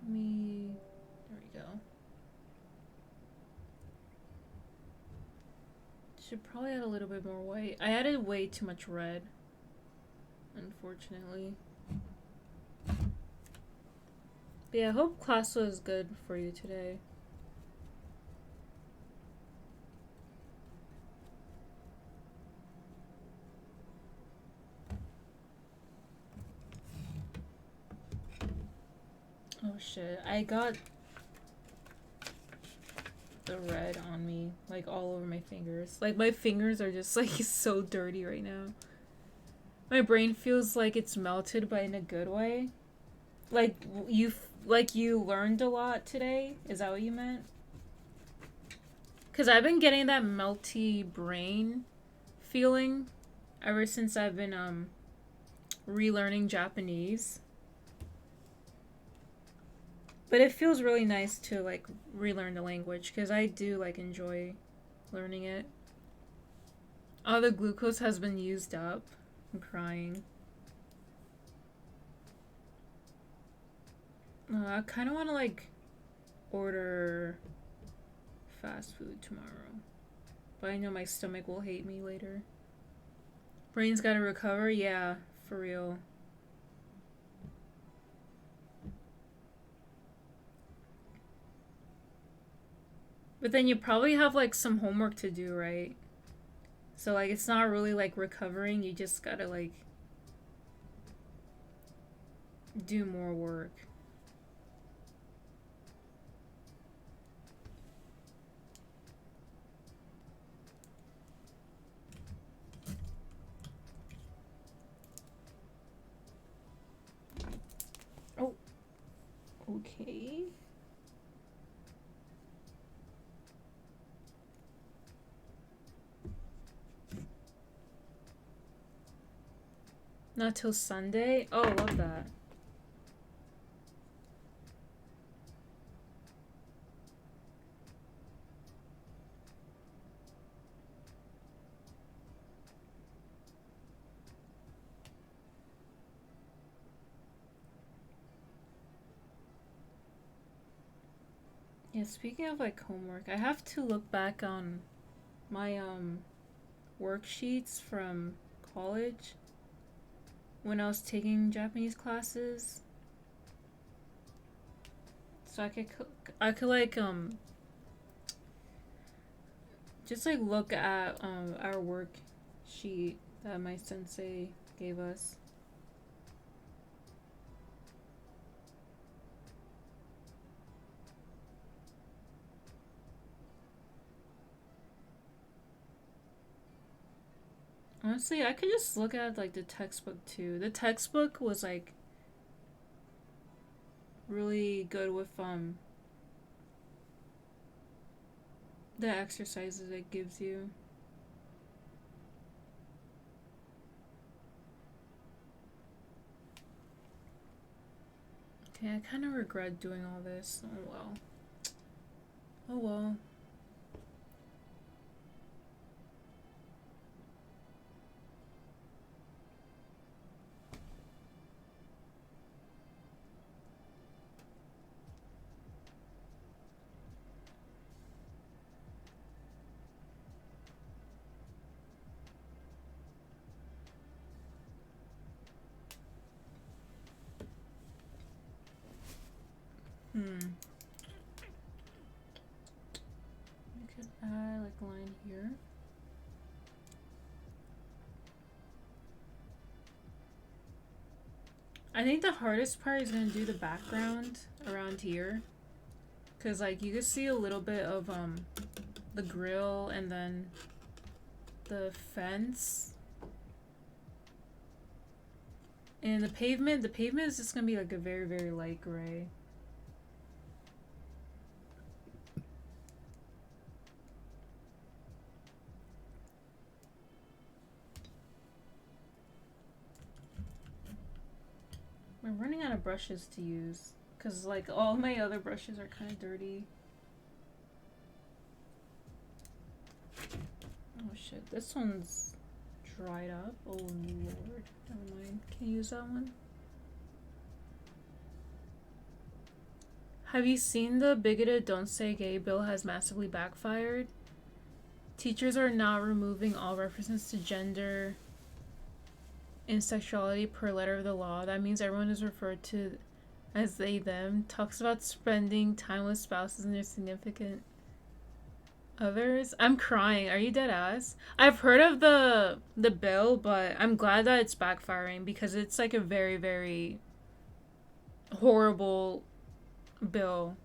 There we go. Should probably add a little bit more white. I added way too much red, unfortunately. But yeah, I hope class was good for you today. Oh shit, I got the red on me, like all over my fingers. Like my fingers are just like so dirty right now. My brain feels like it's melted, but in a good way. Like you learned a lot today? Is that what you meant? Cuz I've been getting that melty brain feeling ever since I've been relearning Japanese. But it feels really nice to like relearn the language cuz I do like enjoy learning it. Oh, the glucose has been used up. I'm crying. I kind of want to like order fast food tomorrow. But I know my stomach will hate me later. Brain's gotta recover? Yeah, for real. But then you probably have like some homework to do, right? So like it's not really like recovering, you just gotta like do more work. Oh. Okay. Not till Sunday? Oh, love that. Yeah, speaking of like homework, I have to look back on my worksheets from college when I was taking Japanese classes. So I could like just like look at our worksheet that my sensei gave us. Honestly, I could just look at like the textbook too. The textbook was like really good with the exercises it gives you. Okay, I kind of regret doing all this. Oh well. Oh well. We could add like a line here. I think the hardest part is gonna do the background around here, cause like you can see a little bit of the grill and then the fence and the pavement. The pavement is just gonna be like a very very light gray. I'm running out of brushes to use because like all my other brushes are kind of dirty. Oh shit, this one's dried up. Oh lord, never mind. Can you use that one? Have you seen the bigoted Don't Say Gay bill has massively backfired? Teachers are now removing all references to gender and sexuality per letter of the law. That means everyone is referred to as they, them. Talks about spending time with spouses and their significant others. I'm crying. Are you dead ass? I've heard of the bill, but I'm glad that it's backfiring because it's like a very, very horrible bill.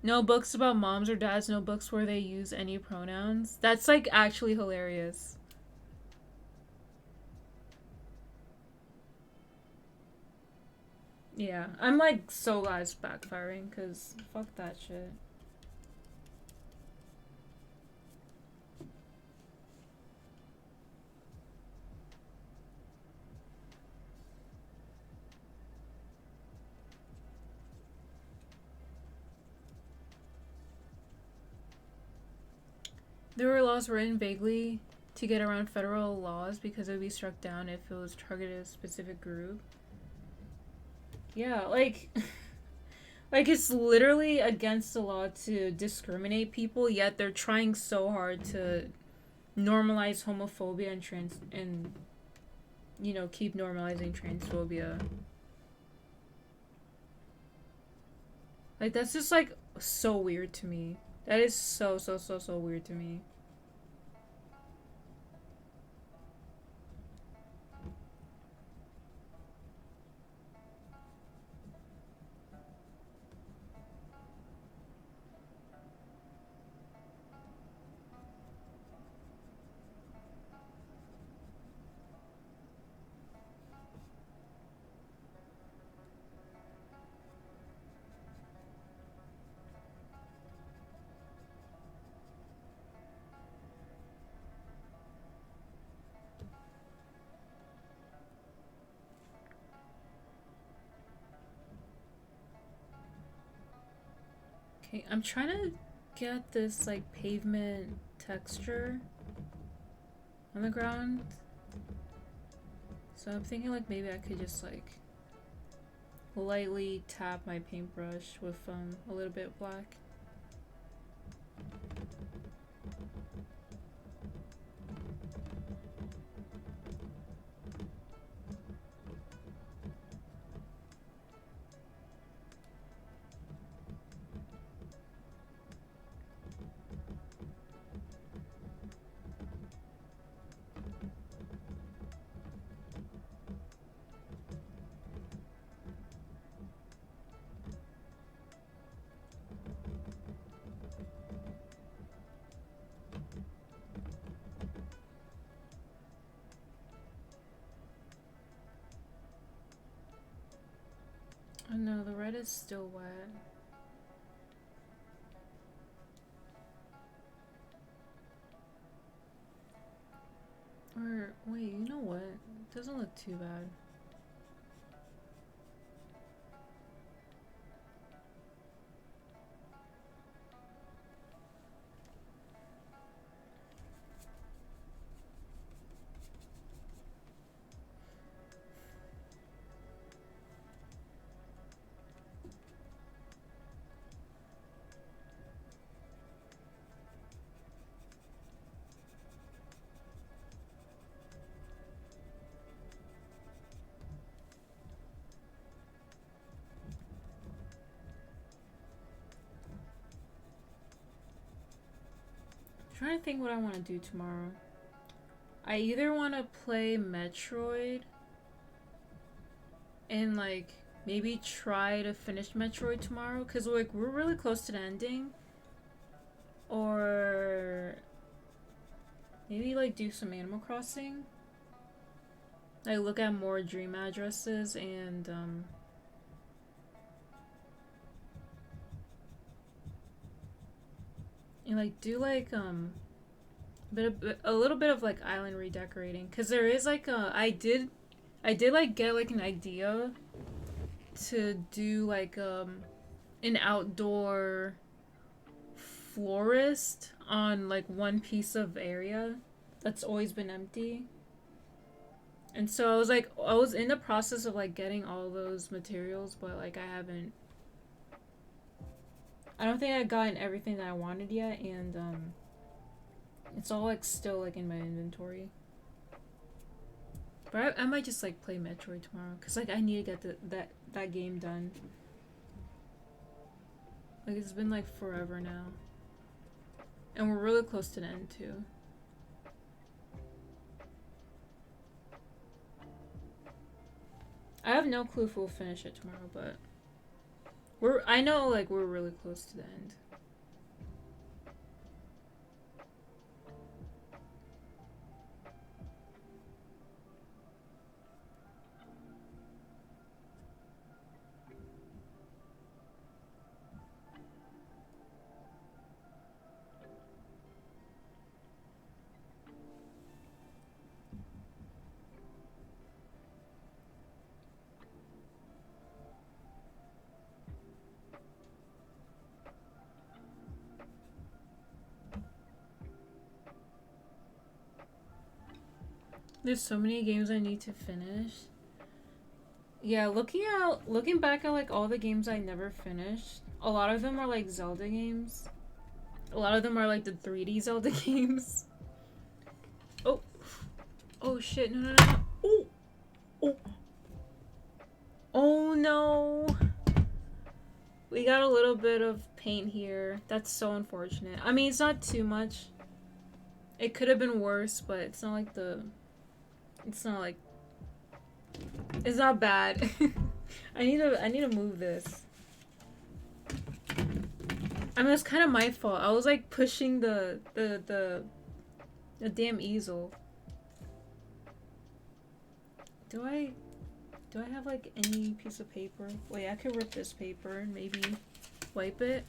No books about moms or dads, no books where they use any pronouns. That's like actually hilarious. Yeah, I'm like so glad it's backfiring because fuck that shit. There were laws written vaguely to get around federal laws because it would be struck down if it was targeted at a specific group. Yeah, like like it's literally against the law to discriminate people, yet they're trying so hard to normalize homophobia and trans and you know, keep normalizing transphobia. Like that's just like so weird to me. That is so weird to me. Okay, I'm trying to get this like pavement texture on the ground. So I'm thinking like maybe I could just like lightly tap my paintbrush with a little bit of black. Oh no, the red is still wet. Or, wait, you know what? It doesn't look too bad. I'm trying to think what I want to do tomorrow. I either want to play Metroid and like maybe try to finish Metroid tomorrow because like we're really close to the ending, or maybe like do some Animal Crossing. Like look at more dream addresses and like do like a little bit of like island redecorating because there is like I did like get like an idea to do like an outdoor florist on like one piece of area that's always been empty. And so I was in the process of like getting all those materials, but like I don't think I've gotten everything that I wanted yet, and it's all like still like in my inventory. But I might just like play Metroid tomorrow because like I need to get that game done. Like it's been like forever now, and we're really close to the end too. I have no clue if we'll finish it tomorrow, but I know like we're really close to the end. There's so many games I need to finish. Yeah, looking back at like all the games I never finished, a lot of them are like Zelda games. A lot of them are like the 3D Zelda games. Oh, oh shit! No, no, no, no! Oh, oh, oh no! We got a little bit of paint here. That's so unfortunate. I mean, it's not too much. It could have been worse, but it's not like the. It's not like. It's not bad. I need to move this. I mean, it's kind of my fault. I was like pushing the damn easel. Do I have like any piece of paper? Wait, I could rip this paper and maybe wipe it.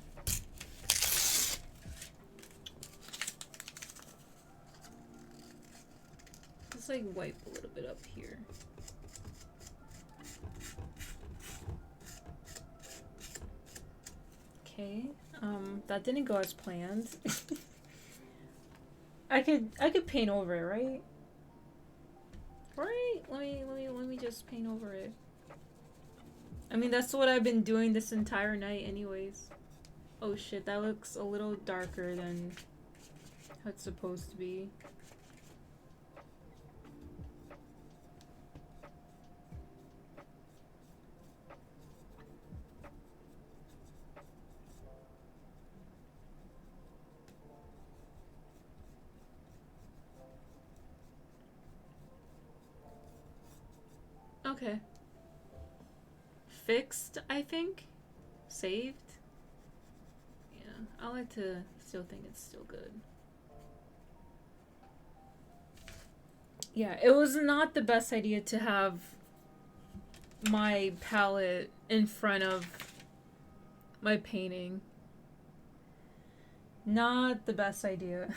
Just like wipe a little bit up here. Okay. That didn't go as planned. I could paint over it, right? Right? Let me just paint over it. I mean, that's what I've been doing this entire night anyways. Oh shit, that looks a little darker than how it's supposed to be. Okay. Fixed, I think? Saved? Yeah, I like to still think it's still good. Yeah, it was not the best idea to have my palette in front of my painting. Not the best idea.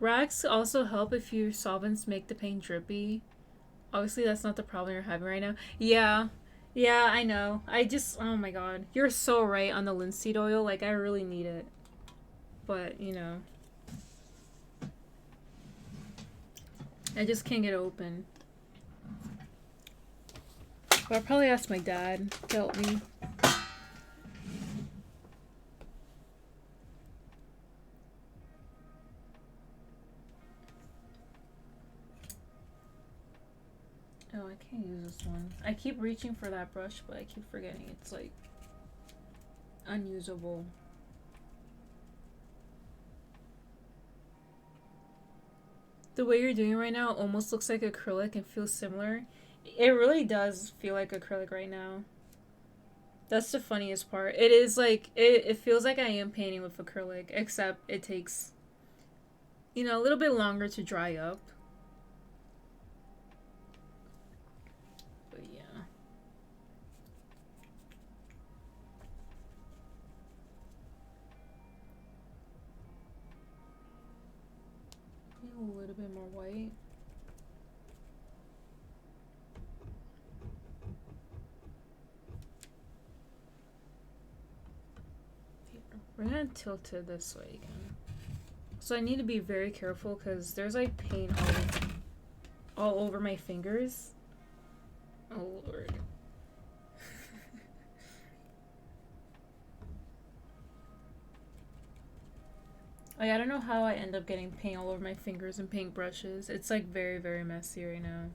Rags also help if your solvents make the paint drippy. Obviously, that's not the problem you're having right now. Yeah. Yeah, I know. Oh my god. You're so right on the linseed oil. Like, I really need it. But, you know. I just can't get it open. But I'll probably ask my dad to help me. Oh, I can't use this one. I keep reaching for that brush, but I keep forgetting it's like unusable. The way you're doing right now almost looks like acrylic and feels similar. It really does feel like acrylic right now. That's the funniest part. It is like, it feels like I am painting with acrylic, except it takes, you know, a little bit longer to dry up. But yeah. Maybe a little bit more white. We're gonna tilt it this way again. So I need to be very careful because there's like paint all over my fingers. Oh lord. Like, I don't know how I end up getting paint all over my fingers and paint brushes. It's like very, very messy right now.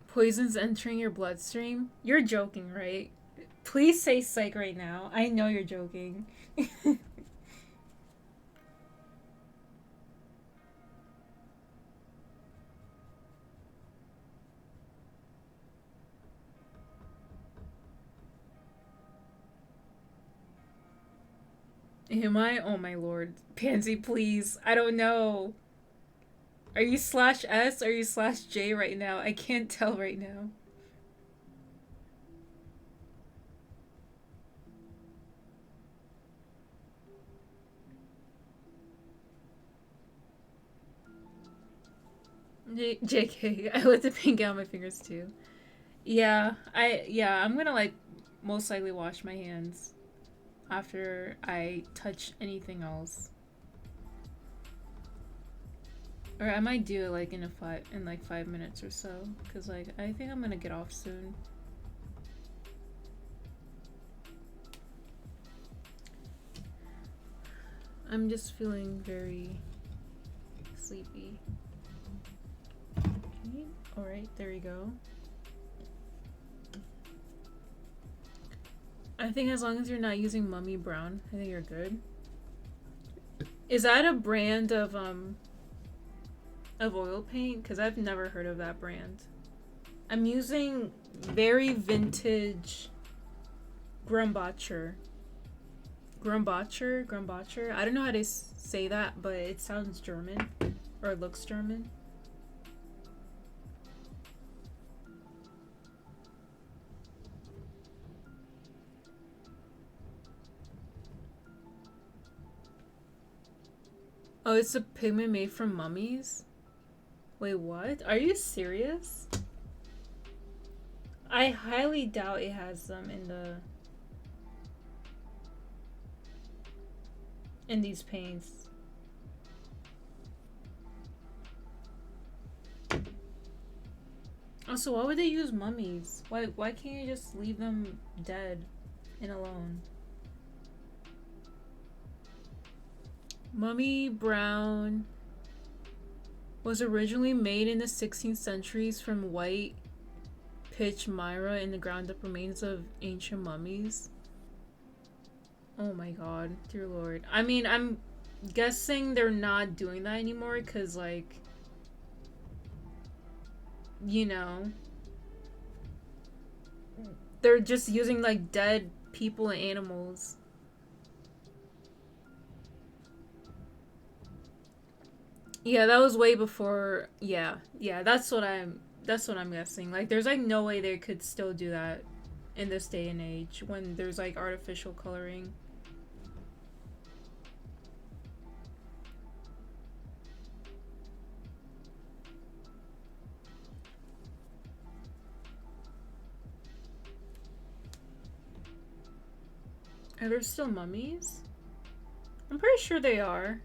Poison's entering your bloodstream? You're joking, right? Please say psych right now. I know you're joking. Am I? Oh my lord. Pansy, please. I don't know. Are you slash S or are you slash J right now? I can't tell right now. JK, I let the paint get on my fingers too. Yeah, I'm gonna like most likely wash my hands after I touch anything else. Or I might do it like in like 5 minutes or so, cause like I think I'm gonna get off soon. I'm just feeling very sleepy. Okay. All right, there we go. I think as long as you're not using Mummy Brown, I think you're good. Is that a brand of oil paint? Because I've never heard of that brand. I'm using very vintage Grumbacher. Grumbacher. I don't know how to say that, but it sounds German, or it looks German. Oh, it's a pigment made from mummies? Wait, what? Are you serious? I highly doubt it has them in these paints. Also, why would they use mummies? Why can't you just leave them dead and alone? Mummy Brown was originally made in the 16th centuries from white pitch myrrh in the ground up remains of ancient mummies. Oh my god, dear lord. I mean, I'm guessing they're not doing that anymore because, like, you know, they're just using, like, dead people and animals. Yeah, that was way before. Yeah, that's what I'm guessing. Like, there's like no way they could still do that in this day and age when there's like artificial coloring. Are there still mummies? I'm pretty sure they are.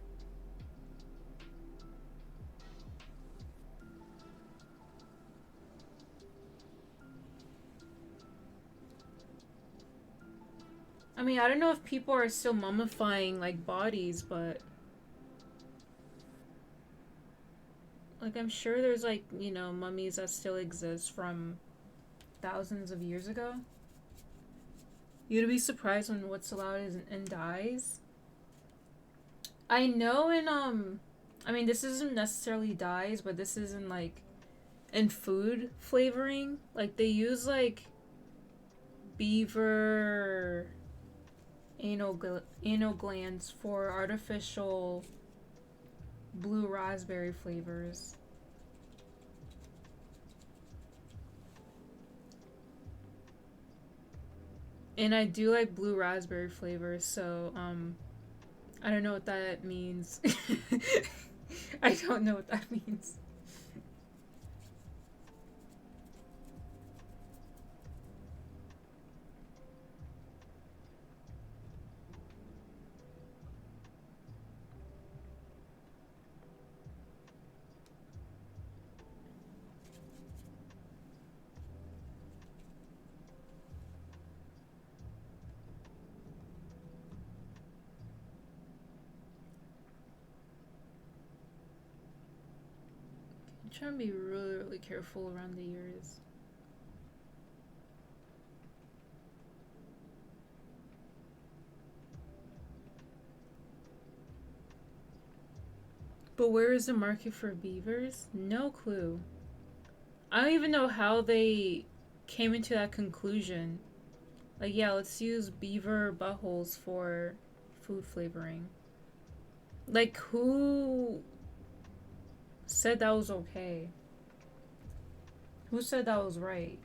I mean, I don't know if people are still mummifying like bodies, but like I'm sure there's like, you know, mummies that still exist from thousands of years ago. You'd be surprised when what's allowed is in dyes. I know in I mean this isn't necessarily dyes, but this isn't like in food flavoring. Like they use like beaver anal glands for artificial blue raspberry flavors. And I do like blue raspberry flavors, so I don't know what that means. I don't know what that means. I'm trying to be really, really careful around the ears. But where is the market for beavers? No clue. I don't even know how they came into that conclusion. Like, yeah, let's use beaver buttholes for food flavoring. Like, who said that was okay? Who said that was right?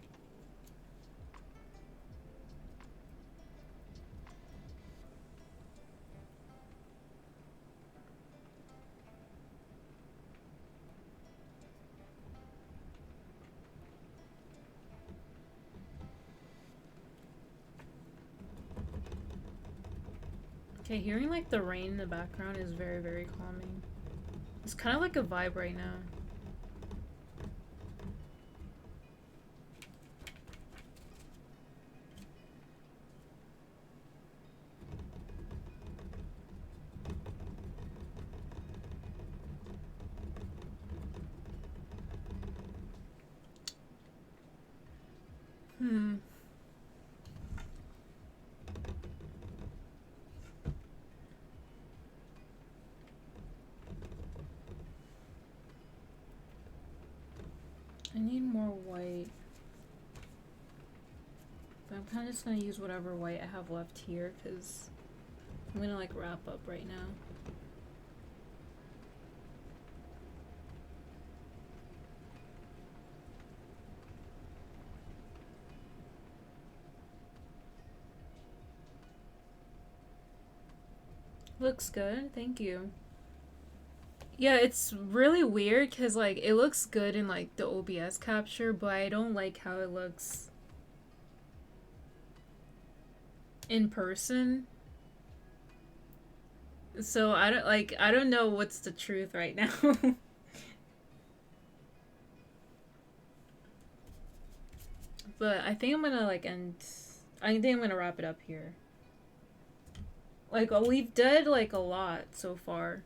Okay, hearing like the rain in the background is very, very calming. It's kind of like a vibe right now. I need more white. But I'm kind of just gonna use whatever white I have left here because I'm gonna like wrap up right now. Looks good, thank you. Yeah, it's really weird because like it looks good in like the OBS capture, but I don't like how it looks in person. So I don't know what's the truth right now. But I think I'm gonna like end. I think I'm gonna wrap it up here. Like we've did like a lot so far.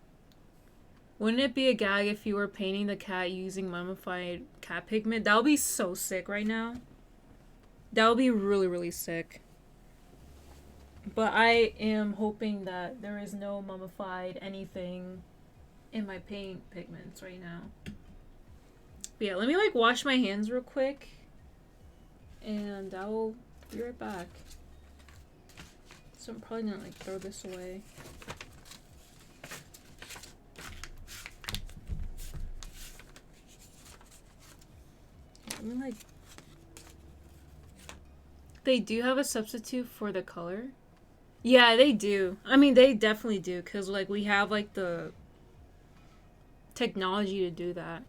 Wouldn't it be a gag if you were painting the cat using mummified cat pigment? That would be so sick right now. That would be really, really sick. But I am hoping that there is no mummified anything in my paint pigments right now. But yeah, let me like wash my hands real quick. And I'll be right back. So I'm probably gonna like throw this away. I mean, like, they do have a substitute for the color. Yeah, they do. I mean, they definitely do, because like we have like the technology to do that.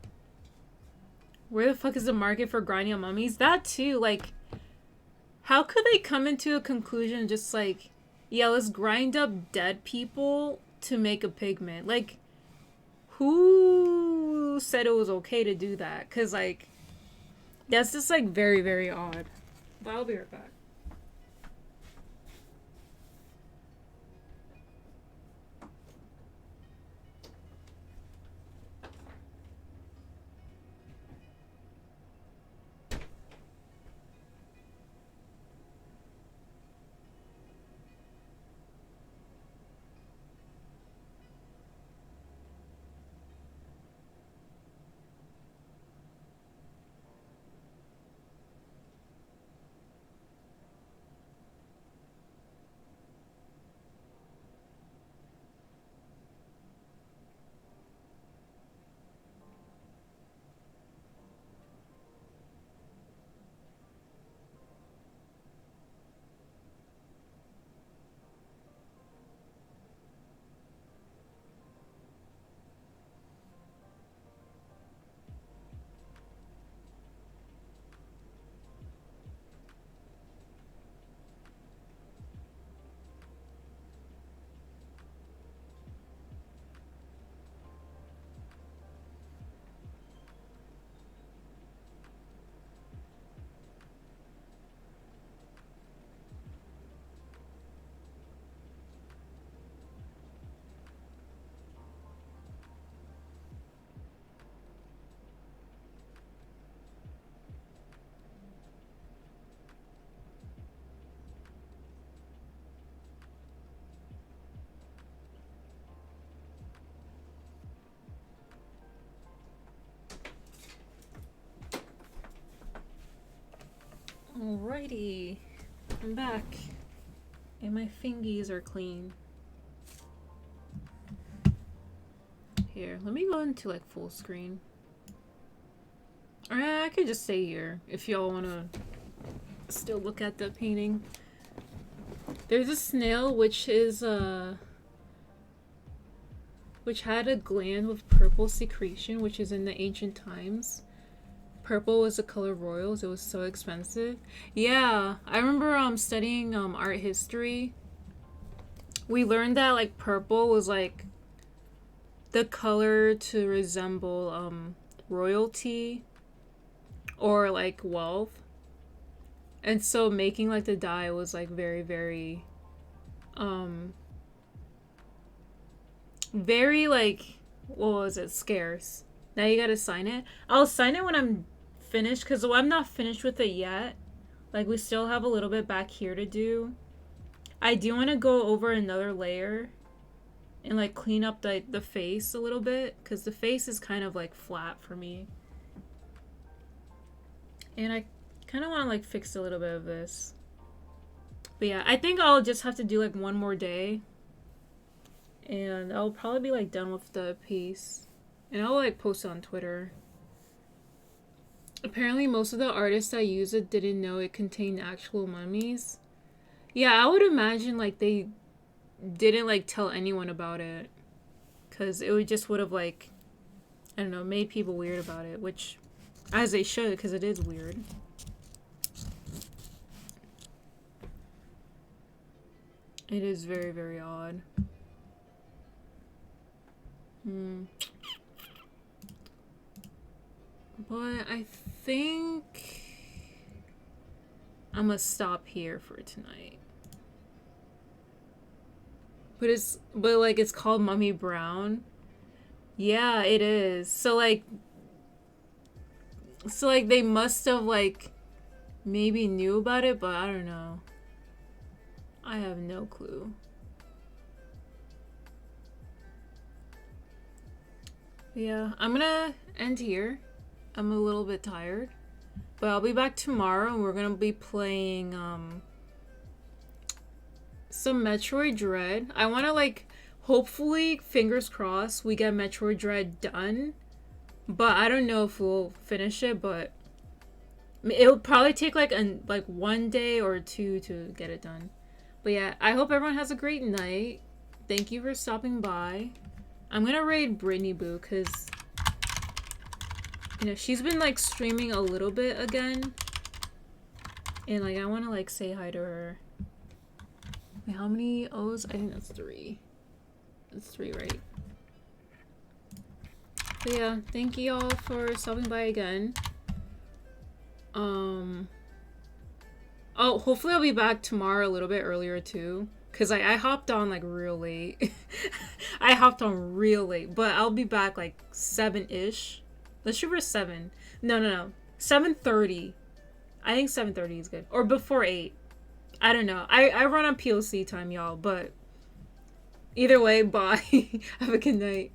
Where the fuck is the market for grinding on mummies? That too, like, how could they come into a conclusion just like, yeah, let's grind up dead people to make a pigment? Like, who said it was okay to do that? Because like, that's just like very, very odd. But I'll be right back. Alrighty, I'm back. And my fingies are clean. Here, let me go into like full screen. Or I could just stay here if y'all want to still look at the painting. There's a snail which is which had a gland with purple secretion, which is in the ancient times. Purple was the color of royals. It was so expensive. Yeah, I remember studying art history. We learned that like purple was like the color to resemble royalty or like wealth. And so making like the dye was like very, very very like, what was it, scarce. Now you gotta sign it. I'll sign it when I'm finished, because I'm not finished with it yet. Like, we still have a little bit back here to do. I do want to go over another layer and like clean up the face a little bit, because the face is kind of like flat for me. And I kind of want to like fix a little bit of this. But yeah, I think I'll just have to do like one more day. And I'll probably be like done with the piece. And I'll like post it on Twitter. Apparently most of the artists that use it didn't know it contained actual mummies. Yeah, I would imagine like they didn't like tell anyone about it. Because it would have like, I don't know, made people weird about it. Which, as they should, because it is weird. It is very, very odd. But I think I'm gonna stop here for tonight. But like it's called Mummy Brown. Yeah, it is. So like they must have like maybe knew about it, but I don't know. I have no clue. Yeah, I'm gonna end here. I'm a little bit tired. But I'll be back tomorrow and we're gonna be playing some Metroid Dread. I wanna like, hopefully, fingers crossed, we get Metroid Dread done. But I don't know if we'll finish it, but it'll probably take like one day or two to get it done. But yeah, I hope everyone has a great night. Thank you for stopping by. I'm gonna raid Brittany Boo because, you know, she's been like streaming a little bit again. And like I wanna like say hi to her. Wait, how many O's? I think that's 3. That's 3, right? But yeah, thank you all for stopping by again. Oh, hopefully I'll be back tomorrow a little bit earlier too. Cause I hopped on like real late. I hopped on real late. But I'll be back like 7-ish. Let's shoot for 7. No. 7:30. I think 7:30 is good. Or before 8. I don't know. I run on POC time, y'all. But either way, bye. Have a good night.